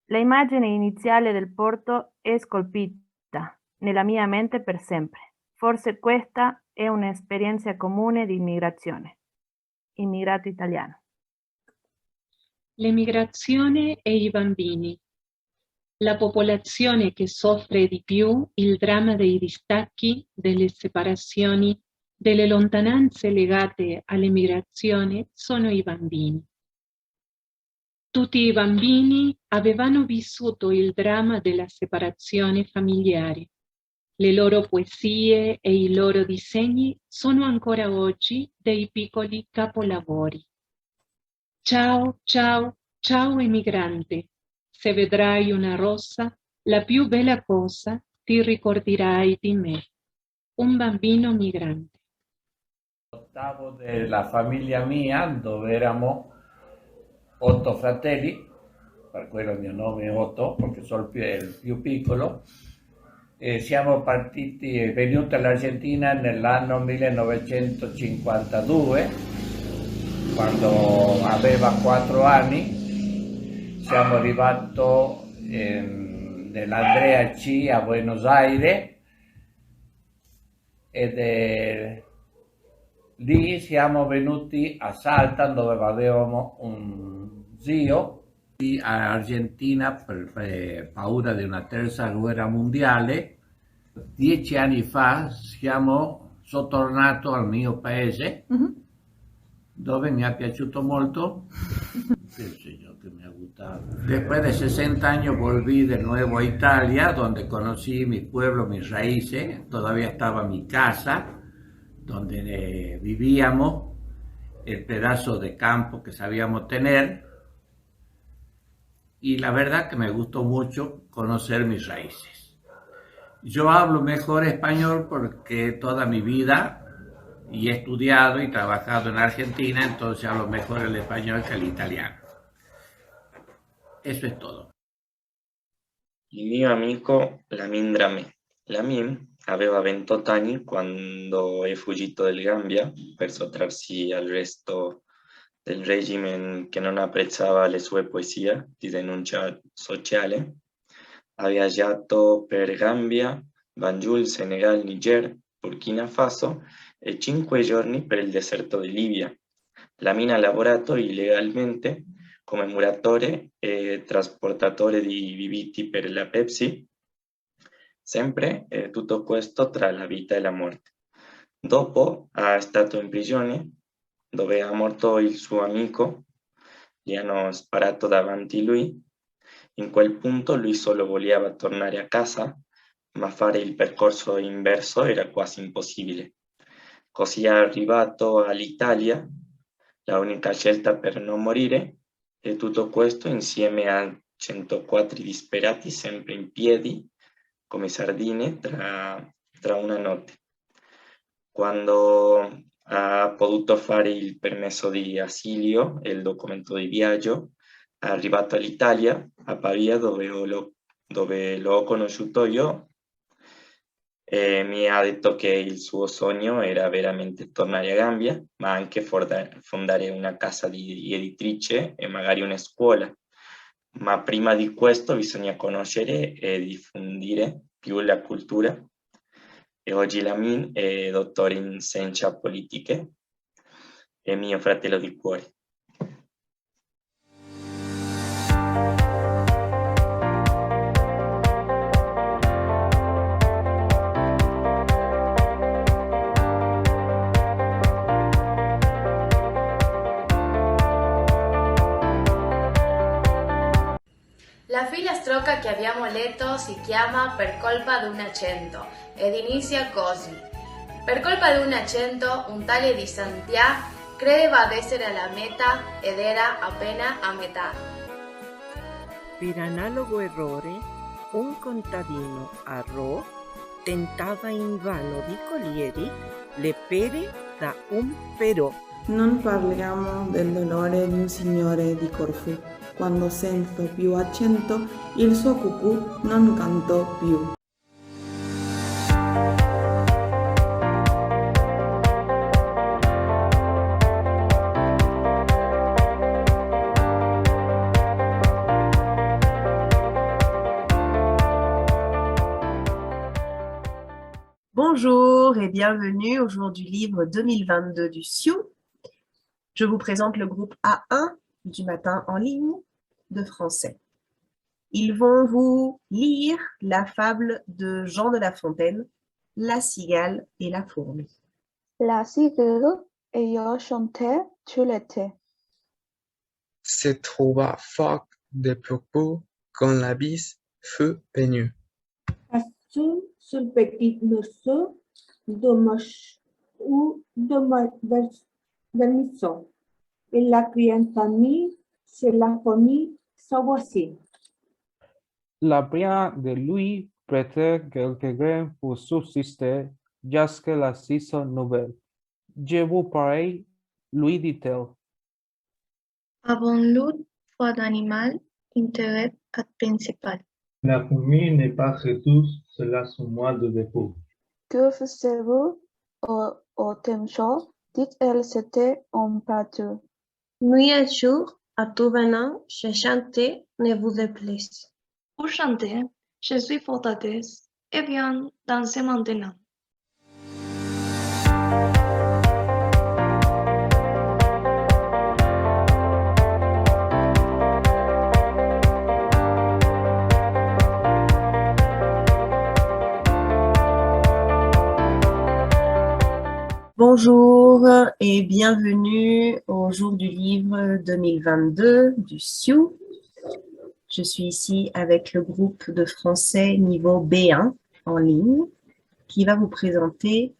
L'immagine iniziale del porto è scolpita nella mia mente per sempre. Forse questa è un'esperienza comune di immigrazione. Immigrato italiano. L'emigrazione e i bambini. La popolazione che soffre di più il dramma dei distacchi, delle separazioni, delle lontananze legate all'emigrazione sono i bambini. Tutti i bambini avevano vissuto il dramma della separazione familiare. Le loro poesie e i loro disegni sono ancora oggi dei piccoli capolavori. Ciao, ciao, ciao emigrante. Se vedrai una rosa, la più bella cosa, ti ricorderai di me. Un bambino migrante. L'ottavo della famiglia mia, dove eravamo 8 fratelli, per quello il mio nome è Otto, perché sono il più piccolo. Siamo venuti all'Argentina nell'anno 1952, quando aveva 4 anni. Siamo arrivati nell'Andrea C a Buenos Aires ed lì siamo venuti a Salta, dove avevamo un zio. In Argentina per paura di una terza guerra mondiale. 10 anni fa sono tornato al mio paese, dove mi è piaciuto molto. Que me ha gustado. Después de 60 años volví de nuevo a Italia, donde conocí mi pueblo, mis raíces. Todavía estaba mi casa, donde vivíamos, el pedazo de campo que sabíamos tener. Y la verdad que me gustó mucho conocer mis raíces. Yo hablo mejor español porque toda mi vida y he estudiado y trabajado en Argentina, entonces hablo mejor el español que el italiano. Eso es todo. Il mio amico Lamin Dramé. Lamin aveva 28 anni quando è fuggito dal Gambia per sottrarsi al resto del regime che non apprezzava le sue poesie di denuncia sociale. Ha viaggiato per Gambia, Banjul, Senegal, Niger, Burkina Faso e 5 giorni per il deserto di Libia. Lamin ha lavorato illegalmente come muratore e trasportatore di viviti per la Pepsi Sempre tutto questo tra la vita e la morte. Dopo è stato in prigione, dove è morto il suo amico, gli hanno sparato davanti a lui. In quel punto lui solo voleva tornare a casa, ma fare il percorso inverso era quasi impossibile. Così è arrivato all'Italia, la unica scelta per non morire, e tutto questo insieme a 104 disperati sempre in piedi, come sardine, tra una notte. Quando ha potuto fare il permesso di asilo e il documento di viaggio, è arrivato all'Italia, a Pavia, dove l'ho conosciuto io, e mi ha detto che il suo sogno era veramente tornare a Gambia, ma anche fondare una casa di editrice e magari una scuola. Ma prima di questo bisogna conoscere e diffondere più la cultura. E oggi Lamin è dottore in scienze politiche e mio fratello di cuore. La filastrocca che abbiamo letto si chiama Per colpa di un accento ed inizia così. Per colpa di un accento, un tale di Santiago credeva d'essere alla meta ed era appena a metà. Per analogo errore, un contadino a Rho tentava invano di cogliere le pere da un però. Non parliamo del dolore di un signore di Corfù, quando senza più accento il suo cucù non cantò più. Bonjour et bienvenue au jour du livre 2022 du CIU. Je vous présente le groupe A1 du matin en ligne de français. Ils vont vous lire la fable de Jean de La Fontaine, La cigale et la fourmi. La cigale ayant chanté tout l'été se trouva fort de propos quand la bise fut venue. Assis sur le petit morceau de mâche ou de vermisseau, et la clientanie se la fourmi sa voisine. La prière de Louis prêtait quelques grains pour subsister jusqu'à la saison nouvelle. Je vous parie, lui dit-elle. Avons-nous foi d'animal, intérêt à principal. La fourmi n'est pas redoute cela son mois de dépôt. Que faisiez-vous au temps chaud? Dit-elle, c'était un pâture. Nuit et jour, à tout venant, je chantais, ne vous déplaise. Pour chanter, je suis fort à l'aise et viens danser maintenant. Bonjour et bienvenue au jour du livre 2022 du CIU. Je suis ici avec le groupe de français niveau B1 en ligne qui va vous présenter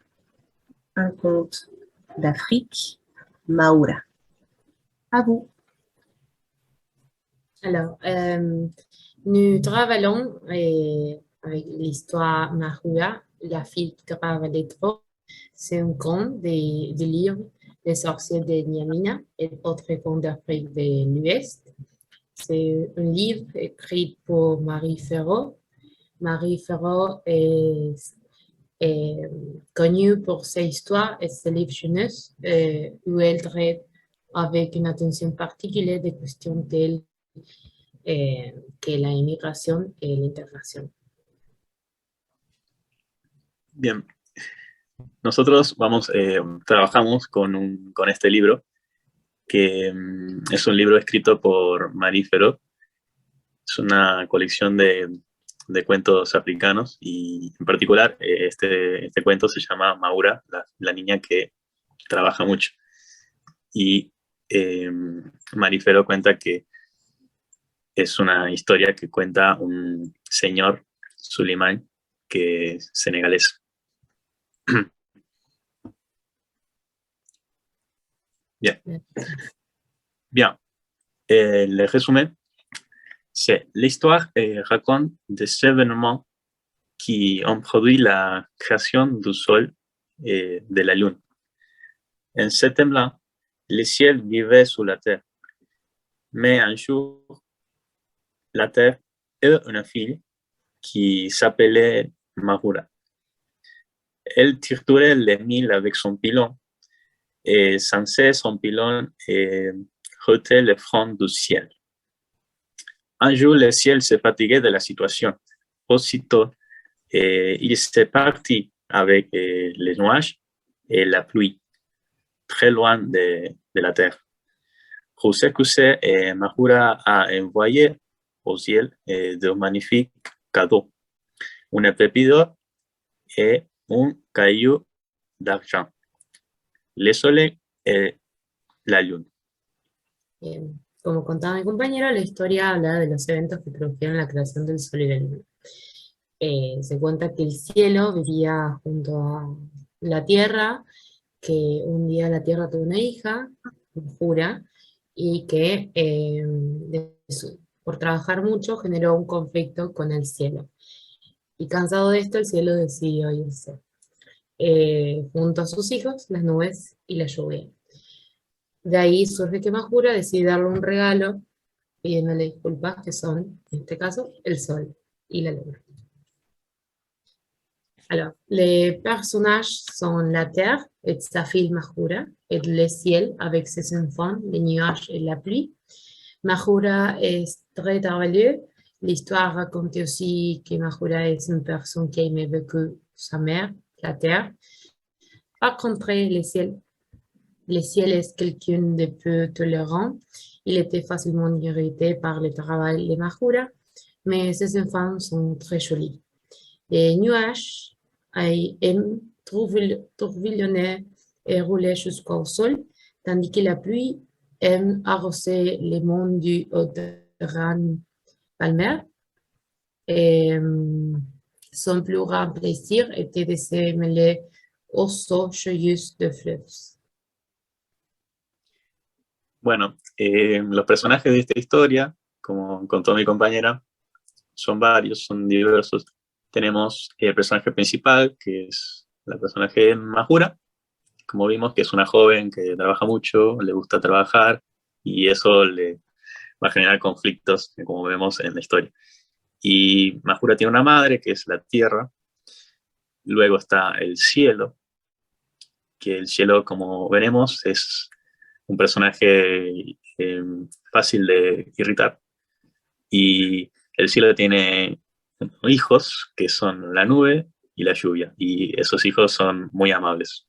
un conte d'Afrique, Maoura. À vous. Alors, nous travaillons avec l'histoire Maoura, la fille qui grave les trop. C'est un conte de livres Les sorciers de Niamina et autres contes d'Afrique de l'Ouest. C'est un livre écrit pour Marie Ferraud. Marie Ferraud est connue pour ses histoires et ses livres jeunesse où elle traite avec une attention particulière des questions telles que la immigration et l'intégration. Bien. Nosotros trabajamos con este libro, que es un libro escrito por Marie Ferraud. Es una colección de de cuentos africanos, y en particular este cuento se llama Maura, la niña que trabaja mucho. Y Marifero cuenta que es una historia que cuenta un señor, Suleiman, que es senegalés. Bien. Bien. Le résumé, c'est l'histoire raconte des événements qui ont produit la création du sol et de la lune. En ce thème-là, le ciel vivait sous la terre. Mais un jour, la terre eut une fille qui s'appelait Mahura. Elle triturait les milles avec son pilon, et sans cesse son pilon heurtait le front du ciel. Un jour, le ciel se fatiguait de la situation. Aussitôt, il s'est parti avec les nuages et la pluie, très loin de la terre. Pour s'excuser, Mahura a envoyé au ciel de magnifiques cadeaux, une épée d'or et un caillou d'argent, le soleil et la lune. Como contaba mi compañero, la historia habla de los eventos que produjeron la creación del sol y la luna. Se cuenta que el cielo vivía junto a la tierra, que un día la tierra tuvo una hija, Mahura, y que por trabajar mucho generó un conflicto con el cielo. Y cansado de esto, el cielo decidió irse, junto a sus hijos, las nubes y la lluvia. De ahí surge que Mahura decide darle un regalo, pidiéndole disculpas, que son, en este caso, el sol y la luna. Alors, les personnages sont la terre et sa fille Mahura, et le ciel avec ses enfants, les nuages et la pluie. Mahura est très travailleux. L'histoire raconte aussi que Mahura est une personne qui aimait beaucoup sa mère, la terre. Par contre, le ciel est quelqu'un de peu tolérant. Il était facilement irrité par le travail de Mahura, mais ses enfants sont très jolis. Les nuages aiment tourbillonner et rouler jusqu'au sol, tandis que la pluie aime arroser les monts du haut-terrain palmaire. Son plus grand plaisir était de se mêler aux eaux joyeuses de fleuves. Bueno, los personajes de esta historia, como contó mi compañera, son varios, son diversos. Tenemos el personaje principal, que es la personaje Mahura, como vimos, que es una joven que trabaja mucho, le gusta trabajar, y eso le va a generar conflictos, como vemos en la historia. Y Mahura tiene una madre, que es la tierra. Luego está el cielo, que el cielo, como veremos, es un personaje fácil de irritar. Y el cielo tiene hijos, que son la nube y la lluvia, y esos hijos son muy amables.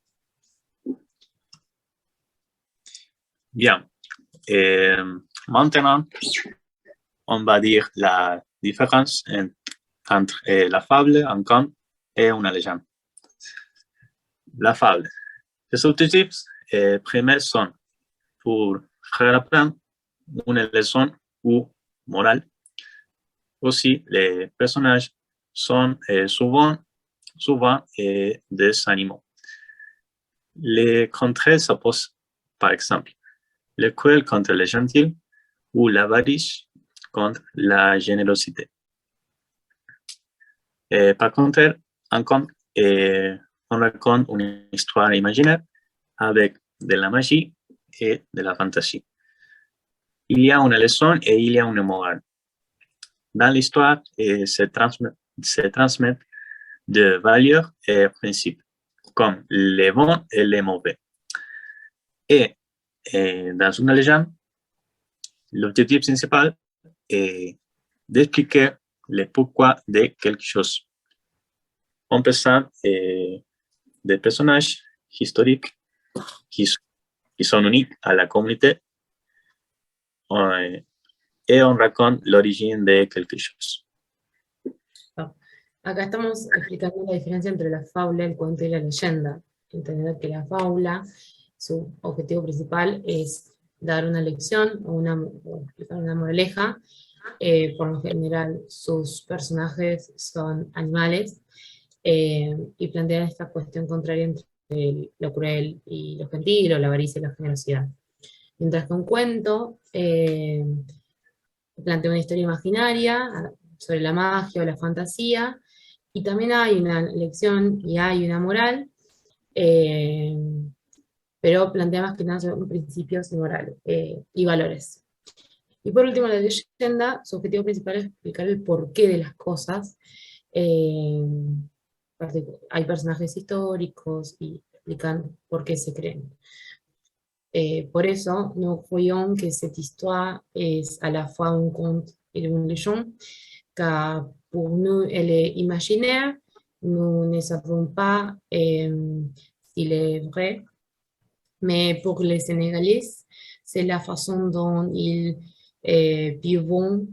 Bien, maintenant, on va dire la différence entre la fable, un conte, et une légende. La fable. Les objectifs primaires sont pour faire apprendre une leçon ou morale. Aussi, les personnages sont souvent des animaux. Les contraires s'opposent, par exemple, le cruel contre le gentil ou l'avarice contre la générosité. Par contre, un conte, on raconte une histoire imaginaire avec de la magie et de la fantaisie. Il y a une leçon et il y a une morale. Dans l'histoire, se transmettent de valeurs et principes, comme les bons et les mauvais. Et dans une légende, l'objectif principal est d'expliquer le pourquoi de quelque chose. On présente des personnages historiques qui sont uniques à la communauté et on raconte l'origine de quelque chose. Acá estamos explicando la diferencia entre la fábula, el cuento y la leyenda. Entender que la fábula, su objetivo principal es dar una lección o explicar una moraleja. Por lo general, sus personajes son animales y plantean esta cuestión contraria entre lo cruel y lo gentil, o la avaricia y la generosidad. Mientras que un cuento plantea una historia imaginaria sobre la magia o la fantasía, y también hay una lección y hay una moral, pero plantea más que nada sobre principios y morales y valores. Y por último, la leyenda, su objetivo principal es explicar el porqué de las cosas. Hay personajes históricos y explican por qué se creen. Por eso, nous croyons que cette histoire est à la fois un conte et une légende, car pour nous, elle est imaginaire. Nous ne savons pas s'il est vrai, mais pour les Sénégalais, c'est la façon dont ils peuvent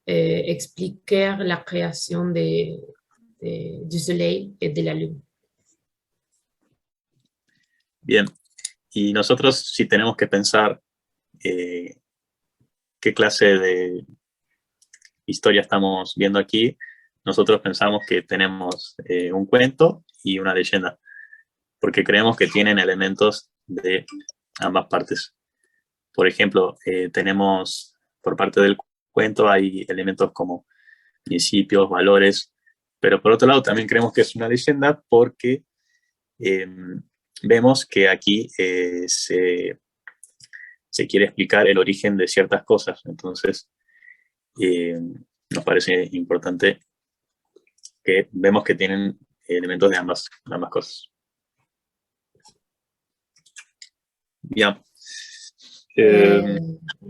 expliquer la création du soleil et de la lune. Bien, y nosotros si tenemos que pensar qué clase de historia estamos viendo aquí, nosotros pensamos que tenemos un cuento y una leyenda, porque creemos que tienen elementos de ambas partes. Por ejemplo, tenemos, por parte del cuento hay elementos como principios, valores, pero por otro lado también creemos que es una leyenda porque vemos que aquí se quiere explicar el origen de ciertas cosas. Entonces, nos parece importante que vemos que tienen elementos de ambas cosas. Bien.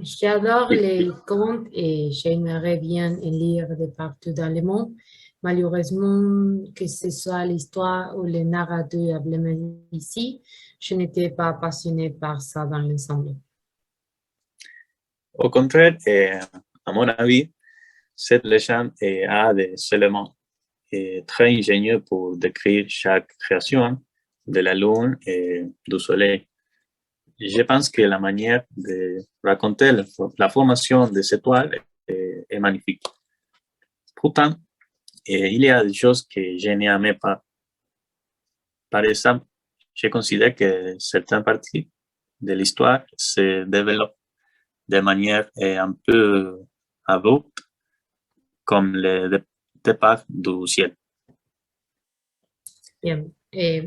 J'adore les contes et j'aimerais bien en lire de partout dans le monde. Malheureusement, que ce soit l'histoire ou le narrateur emblématique ici, je n'étais pas passionnée par ça dans l'ensemble. Au contraire, à mon avis, cette légende a des éléments très ingénieux pour décrire chaque création de la lune et du soleil. Je pense que la manière de raconter la formation de cette toile est magnifique. Pourtant, il y a des choses que je n'aimais pas. Par exemple, je considère que certaines parties de l'histoire se développent de manière un peu abrupte, comme le départ du ciel. Bien,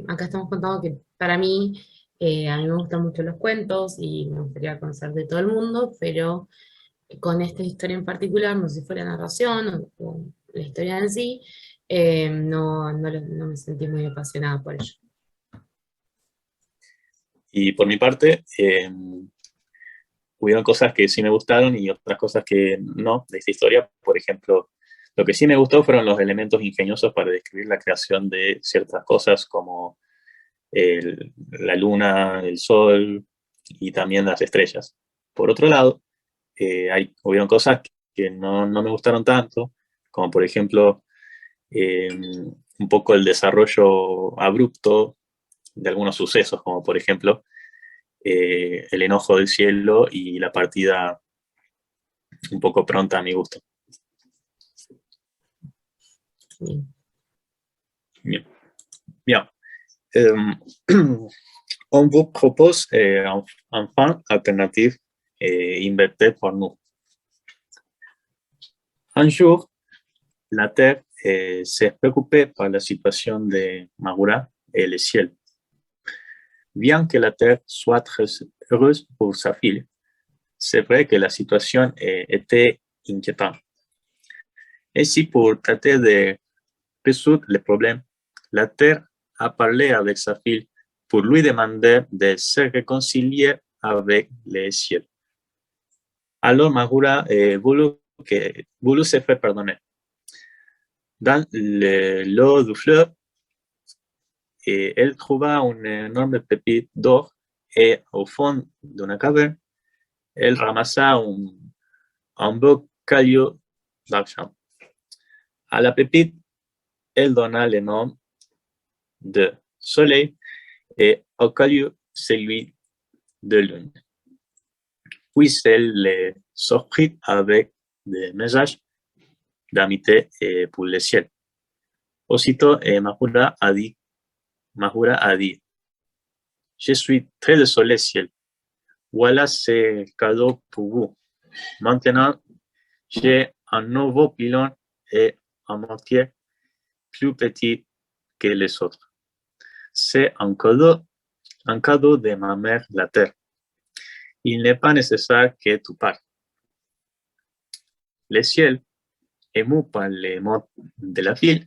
acá estamos contando que para mí, a mí me gustan mucho los cuentos y me gustaría conocer de todo el mundo, pero con esta historia en particular, no sé si fuera narración o la historia en sí, no me sentí muy apasionada por ello. Y por mi parte, hubieron cosas que sí me gustaron y otras cosas que no de esta historia. Por ejemplo, lo que sí me gustó fueron los elementos ingeniosos para describir la creación de ciertas cosas como la luna, el sol y también las estrellas. Por otro lado, hubieron cosas que no me gustaron tanto, como por ejemplo un poco el desarrollo abrupto de algunos sucesos, como por ejemplo el enojo del cielo y la partida un poco pronta a mi gusto. Bien. Bien. On vous propose un fin alternative inverti pour nous. Un jour, la Terre s'est préoccupée par la situation de Mahura et le ciel. Bien que la Terre soit très heureuse pour sa fille, c'est vrai que la situation était inquiétante. Ainsi, pour traiter de résoudre le problème, la Terre a parlé avec sa fille pour lui demander de se réconcilier avec le ciel. Alors Mahura voulut se faire pardonner. Dans l'eau du fleuve, elle trouva une énorme pépite d'or et au fond d'une caverne, elle ramassa un beau caillou d'argent. À la pépite, elle donna le nom de soleil et au lieu celui de lune. Puis elle les surprit avec des messages d'amitié pour le ciel. Aussitôt, Mahura a dit, je suis très désolé, ciel. Voilà ce cadeau pour vous. Maintenant, j'ai un nouveau pylône et à moitié plus petit que les autres. C'est un cadeau de ma mère, la terre. Il n'est pas nécessaire que tu parles. Le ciel, ému par les mots de la fille,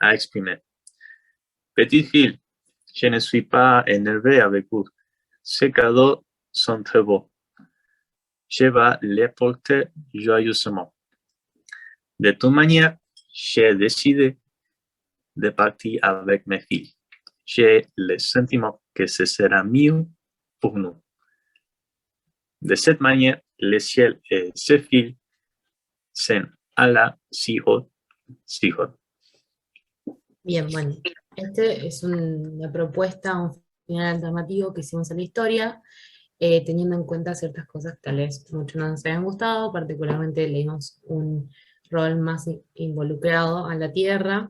a exprimé. Petite fille, je ne suis pas énervé avec vous. Ces cadeaux sont très beaux. Je vais les porter joyeusement. De toute manière, j'ai décidé de partir avec mes filles. J'ai le sentiment que ce sera mieux pour nous. De cette manière, le ciel et ses filles sont à la si haut. Bien, bueno, este es una propuesta, un final alternativo que hicimos en la historia, teniendo en cuenta ciertas cosas que tal vez mucho no nos hayan gustado, particularmente le dimos un rol más involucrado a la tierra,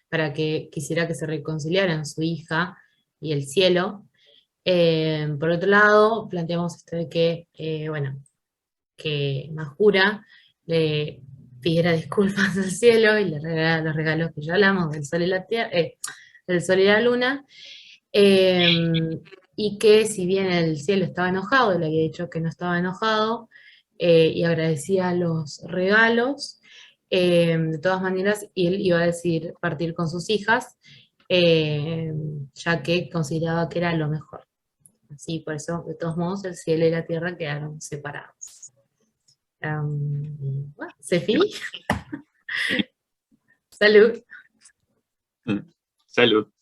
para que quisiera que se reconciliaran su hija y el cielo. Por otro lado, planteamos esto de que, que Mahura le pidiera disculpas al cielo y le regalara los regalos que ya hablamos, del sol y la tierra, del sol y la luna, y que si bien el cielo estaba enojado, él había dicho que no estaba enojado, y agradecía los regalos, de todas maneras, y él iba a decidir partir con sus hijas, ya que consideraba que era lo mejor. Así, por eso, de todos modos, el cielo y la tierra quedaron separados. Bueno, c'est fini. Salut. Salut.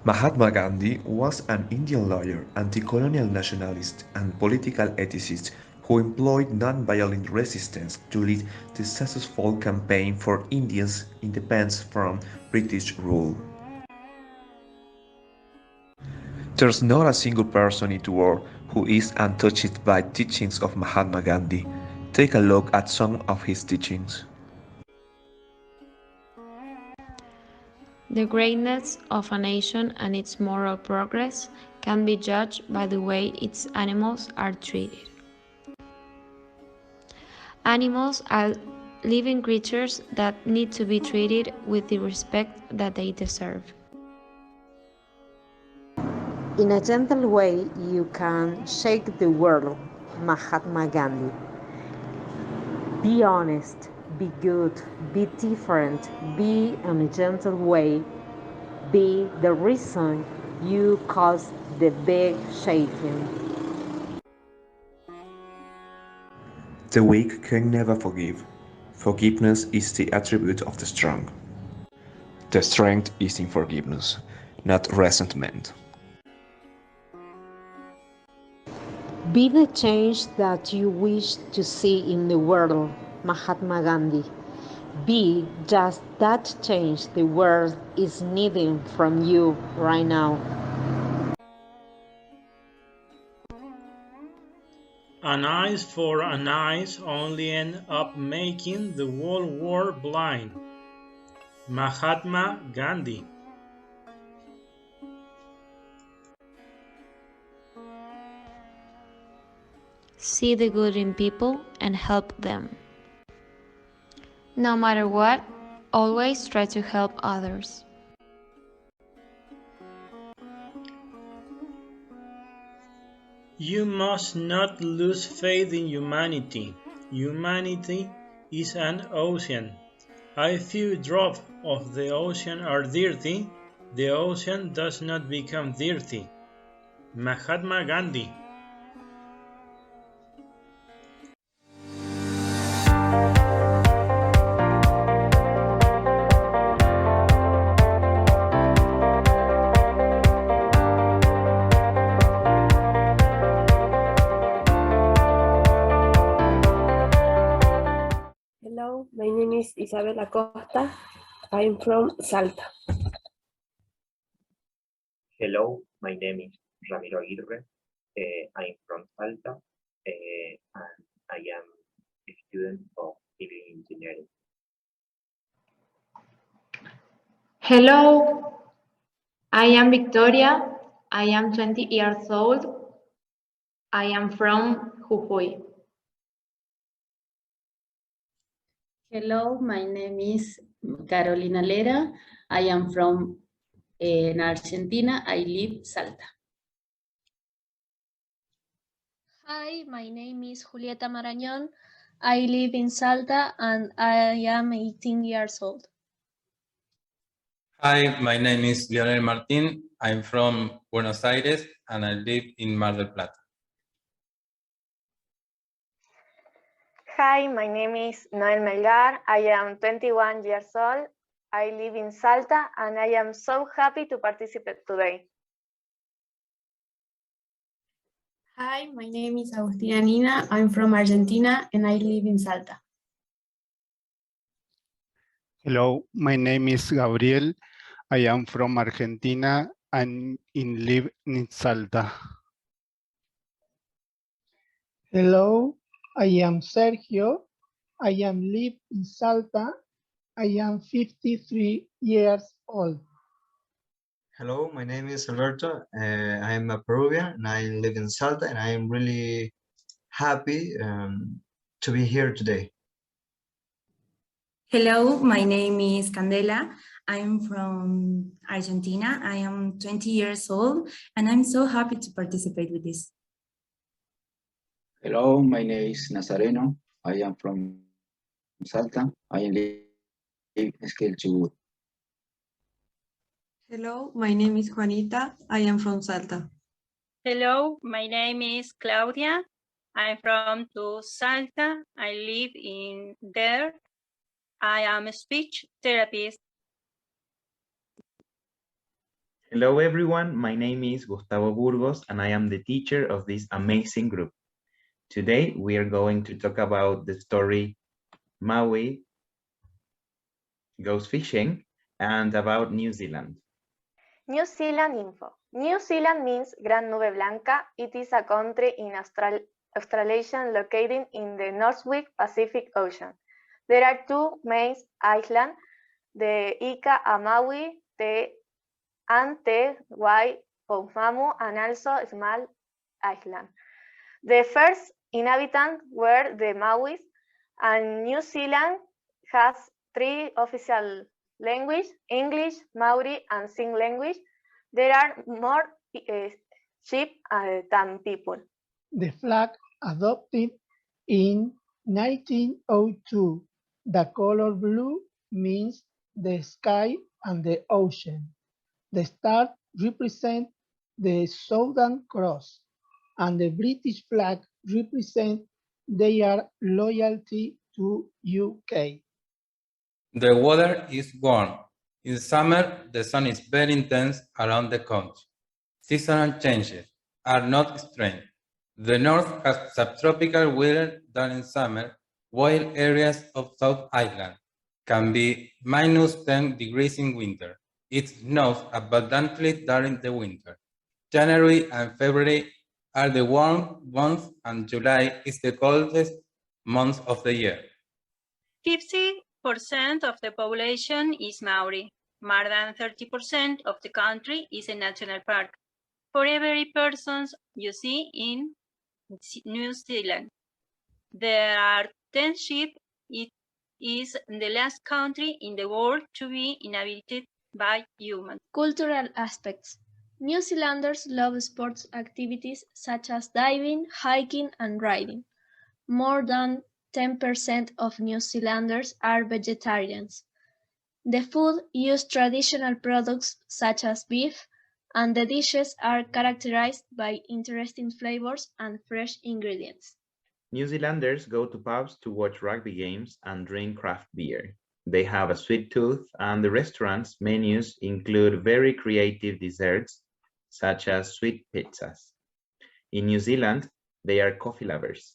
Mahatma Gandhi was an Indian lawyer, anti-colonial nationalist, and political ethicist who employed non-violent resistance to lead the successful campaign for India's independence from British rule. There's not a single person in the world who is untouched by teachings of Mahatma Gandhi. Take a look at some of his teachings. The greatness of a nation and its moral progress can be judged by the way its animals are treated. Animals are living creatures that need to be treated with the respect that they deserve. In a gentle way, you can shake the world, Mahatma Gandhi. Be honest. Be good, be different, be in a gentle way, be the reason you cause the big shaking. The weak can never forgive. Forgiveness is the attribute of the strong. The strength is in forgiveness, not resentment. Be the change that you wish to see in the world, Mahatma Gandhi. Be just that change the world is needing from you right now. An eye for an eye only end up making the whole world blind. Mahatma Gandhi. See the good in people and help them. No matter what, always try to help others. You must not lose faith in humanity. Humanity is an ocean. If few drops of the ocean are dirty, the ocean does not become dirty. Mahatma Gandhi. Hello, my name is Isabel Acosta. I'm from Salta. Hello, my name is Ramiro Aguirre. I'm from Salta, and I am a student of civil engineering. Hello, I am Victoria. I am 20 years old. I am from Jujuy. Hello, my name is Carolina Lera. I am from Argentina. I live Salta. Hi, my name is Julieta Marañón. I live in Salta and I am 18 years old. Hi, my name is Leonel Martin. I'm from Buenos Aires and I live in Mar del Plata. Hi, my name is Noel Melgar. I am 21 years old. I live in Salta and I am so happy to participate today. Hi, my name is Agustina Nina. I'm from Argentina and I live in Salta. Hello, my name is Gabriel. I am from Argentina and live in Salta. Hello, I am Sergio. I live in Salta. I am 53 years old. Hello, my name is Alberto. I am a Peruvian and I live in Salta, and I am really happy to be here today. Hello, my name is Candela. I'm from Argentina. I am 20 years old and I'm so happy to participate with this. Hello, my name is Nazareno. I am from Salta. I live in Esquel. Hello, my name is Juanita. I am from Salta. Hello, my name is Claudia. I'm from Salta. I live in there. I am a speech therapist. Hello everyone, my name is Gustavo Burgos and I am the teacher of this amazing group. Today we are going to talk about the story Maui Goes Fishing and about New Zealand. New Zealand info. New Zealand means Gran Nube Blanca. It is a country in Australasia located in the Northwest Pacific Ocean. There are two main islands, the Ika and Maui, and the Wai Poumamu, and also a small island. The first inhabitants were the Maoris, and New Zealand has three official languages: English, Maori, and Sign language. There are more sheep than people. The flag adopted in 1902. The color blue means the sky and the ocean. The star represents the Southern Cross, and the British flag represents their loyalty to UK. The weather is warm. In summer, the sun is very intense around the country. Seasonal changes are not extreme. The north has subtropical weather during summer, while areas of South Island can be -10 degrees in winter. It snows abundantly during the winter. January and February are the warm months, and July is the coldest month of the year. 50% of the population is Maori. More than 30% of the country is a national park. For every person you see in New Zealand, there are 10 sheep. It is the last country in the world to be inhabited by humans. Cultural aspects. New Zealanders love sports activities such as diving, hiking, and riding. More than 10% of New Zealanders are vegetarians. The food uses traditional products such as beef, and the dishes are characterized by interesting flavors and fresh ingredients. New Zealanders go to pubs to watch rugby games and drink craft beer. They have a sweet tooth, and the restaurant's menus include very creative desserts, such as sweet pizzas. In New Zealand, they are coffee lovers.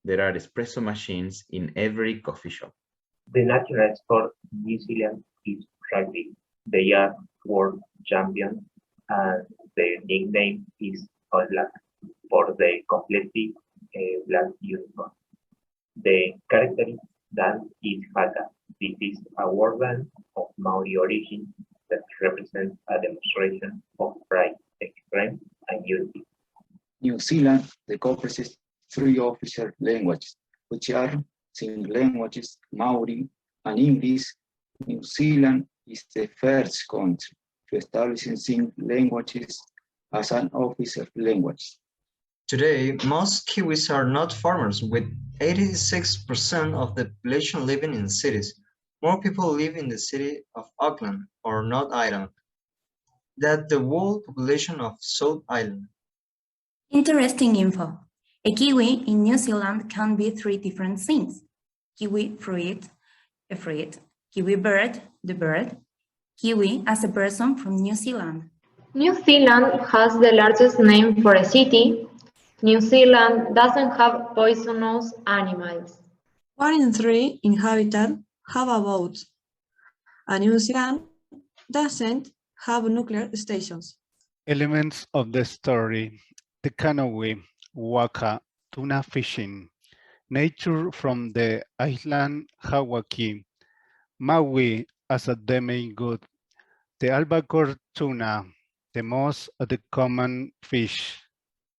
There are espresso machines in every coffee shop. The national sport in New Zealand is rugby. They are world champions, and their nickname is All Black for the completely black uniform. The characteristic dance is haka. This is a war dance of Maori origin that represents a demonstration of pride, strength, and unity. New Zealand encompasses 3 official languages, which are single languages, Maori, and English. New Zealand is the first country to establish single languages as an official language. Today, most Kiwis are not farmers, with 86% of the population living in cities. More people live in the city of Auckland or North Island than the whole population of South Island. Interesting info. A kiwi in New Zealand can be 3 different things. Kiwi fruit, a fruit. Kiwi bird, the bird. Kiwi as a person from New Zealand. New Zealand has the largest name for a city. New Zealand doesn't have poisonous animals. 1 in 3 inhabitants have a boat, and New Zealand doesn't have nuclear stations. Elements of the story: the canoe, waka, tuna fishing, nature from the island Hawaii, Maui as a demigod, the albacore tuna, the most of the common fish.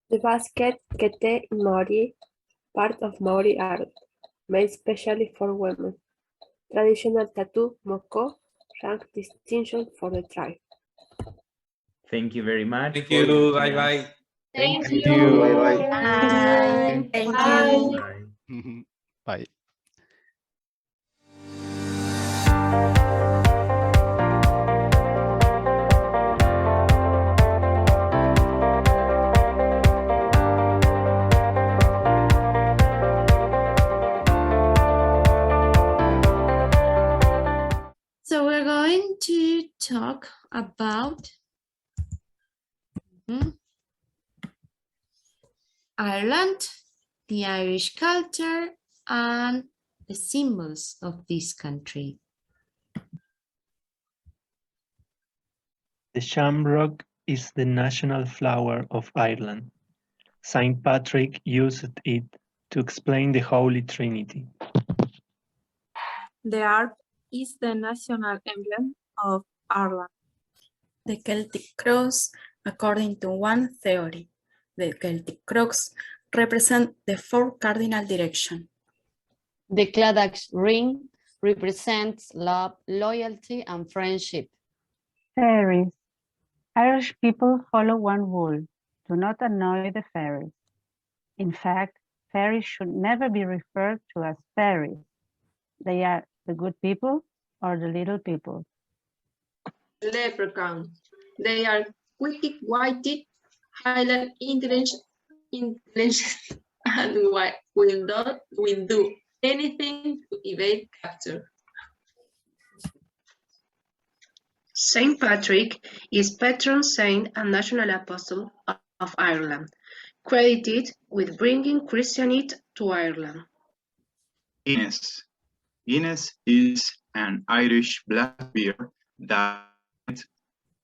The basket kete Maori, part of Maori art, made specially for women. Traditional tattoo moko, rank distinction for the tribe. Thank you very much. Thank you. Bye bye. Thank you. you. Bye-bye. Bye. Thank Bye. you. Bye. So we're going to talk about Ireland, the Irish culture, and the symbols of this country. The shamrock is the national flower of Ireland. Saint Patrick used it to explain the Holy Trinity. The harp is the national emblem of Ireland. The Celtic cross, according to one theory, the Celtic cross represents the 4 cardinal directions. The Claddagh ring represents love, loyalty, and friendship. Fairies. Irish people follow one rule: do not annoy the fairies. In fact, fairies should never be referred to as fairies. They are the good people or the little people. Leprechauns. They are quick-witted, highly intelligent, and will do anything to evade capture. Saint Patrick is patron saint and national apostle of Ireland, credited with bringing Christianity to Ireland. Guinness. Guinness is an Irish black beer that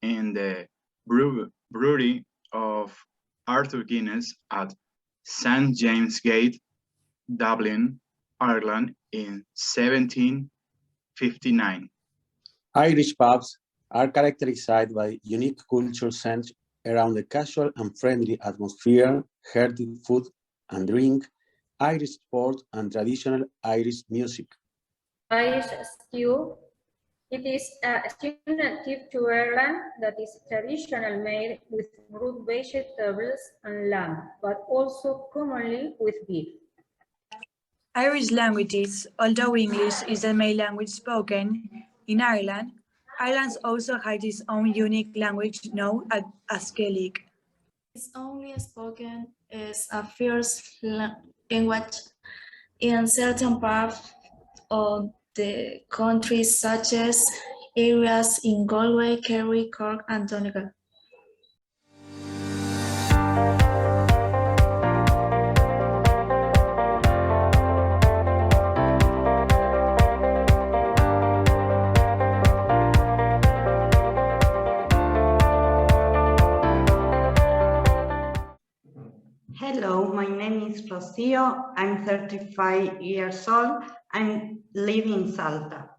in the brewery of Arthur Guinness at St. James Gate, Dublin, Ireland in 1759. Irish pubs are characterized by unique culture centered around a casual and friendly atmosphere, hearty food and drink, Irish sport, and traditional Irish music. Irish stew. It is a stew native to Ireland that is traditionally made with root vegetables and lamb, but also commonly with beef. Irish languages, although English is the main language spoken in Ireland, Ireland also has its own unique language known as Gaelic. It's only spoken as a first language in certain parts of the country, such as areas in Galway, Kerry, Cork, and Donegal. Hello, my name is Rocio. I'm 35 years old. I live in Salta.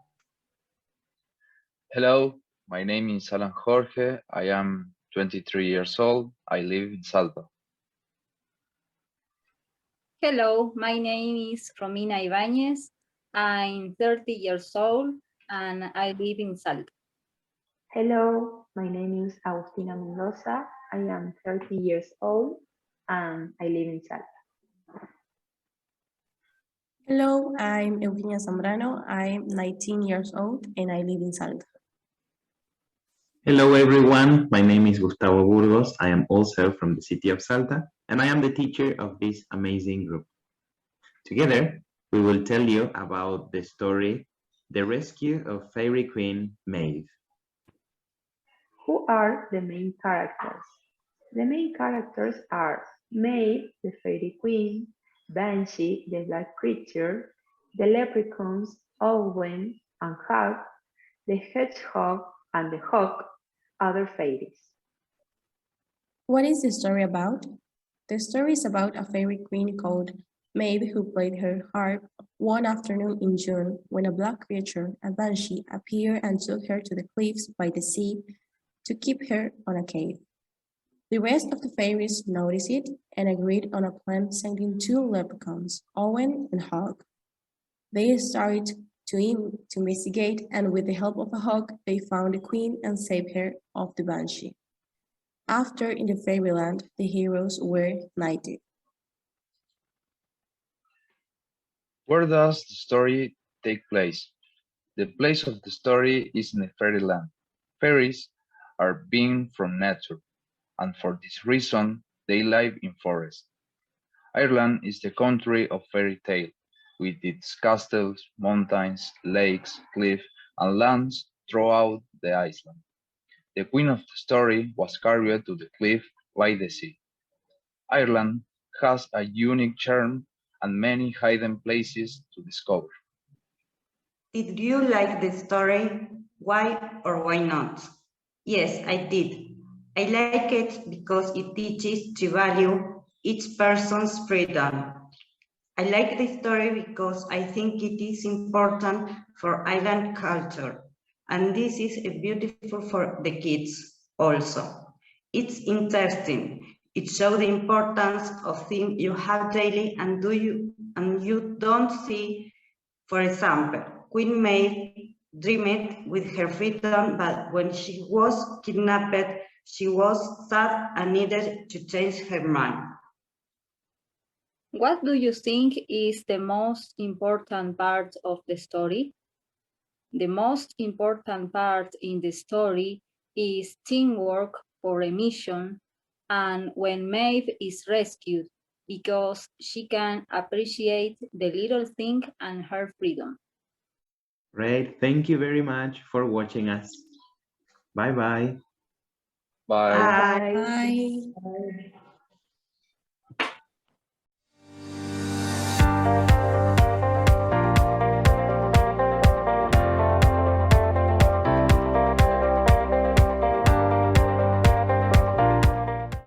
Hello, my name is Alan Jorge. I am 23 years old. I live in Salta. Hello, my name is Romina Ibañez. I'm 30 years old and I live in Salta. Hello, my name is Agustina Mendoza. I am 30 years old and I live in Salta. Hello, I'm Eugenia Zambrano. I'm 19 years old and I live in Salta. Hello everyone, my name is Gustavo Burgos. I am also from the city of Salta and I am the teacher of this amazing group. Together, we will tell you about the story, The Rescue of Fairy Queen Maeve. Who are the main characters? The main characters are Maeve, the fairy queen, Banshee, the black creature, the leprechauns, Owen and Hug, the hedgehog and the hawk, other fairies. What is the story about? The story is about a fairy queen called Maeve who played her harp one afternoon in June when a black creature, a banshee, appeared and took her to the cliffs by the sea to keep her on a cave. The rest of the fairies noticed it and agreed on a plan sending two leprechauns, Owen and Hog. They started to investigate, and with the help of a hawk, they found the queen and saved her of the banshee. After, in the fairyland, the heroes were knighted. Where does the story take place? The place of the story is in a fairyland. Fairies are beings from nature, and for this reason, they live in forests. Ireland is the country of fairy tale, with its castles, mountains, lakes, cliffs, and lands throughout the island. The queen of the story was carried to the cliff by the sea. Ireland has a unique charm and many hidden places to discover. Did you like the story? Why or why not? Yes, I did. I like it because it teaches to value each person's freedom. I like the story because I think it is important for island culture. And this is beautiful for the kids also. It's interesting. It shows the importance of things you have daily and you don't see. For example, Queen Maeve dreamed with her freedom, but when she was kidnapped, she was sad and needed to change her mind. What do you think is the most important part of the story? The most important part in the story is teamwork for a mission and when Maeve is rescued because she can appreciate the little thing and her freedom. Great, thank you very much for watching us. Bye-bye. Bye. Bye.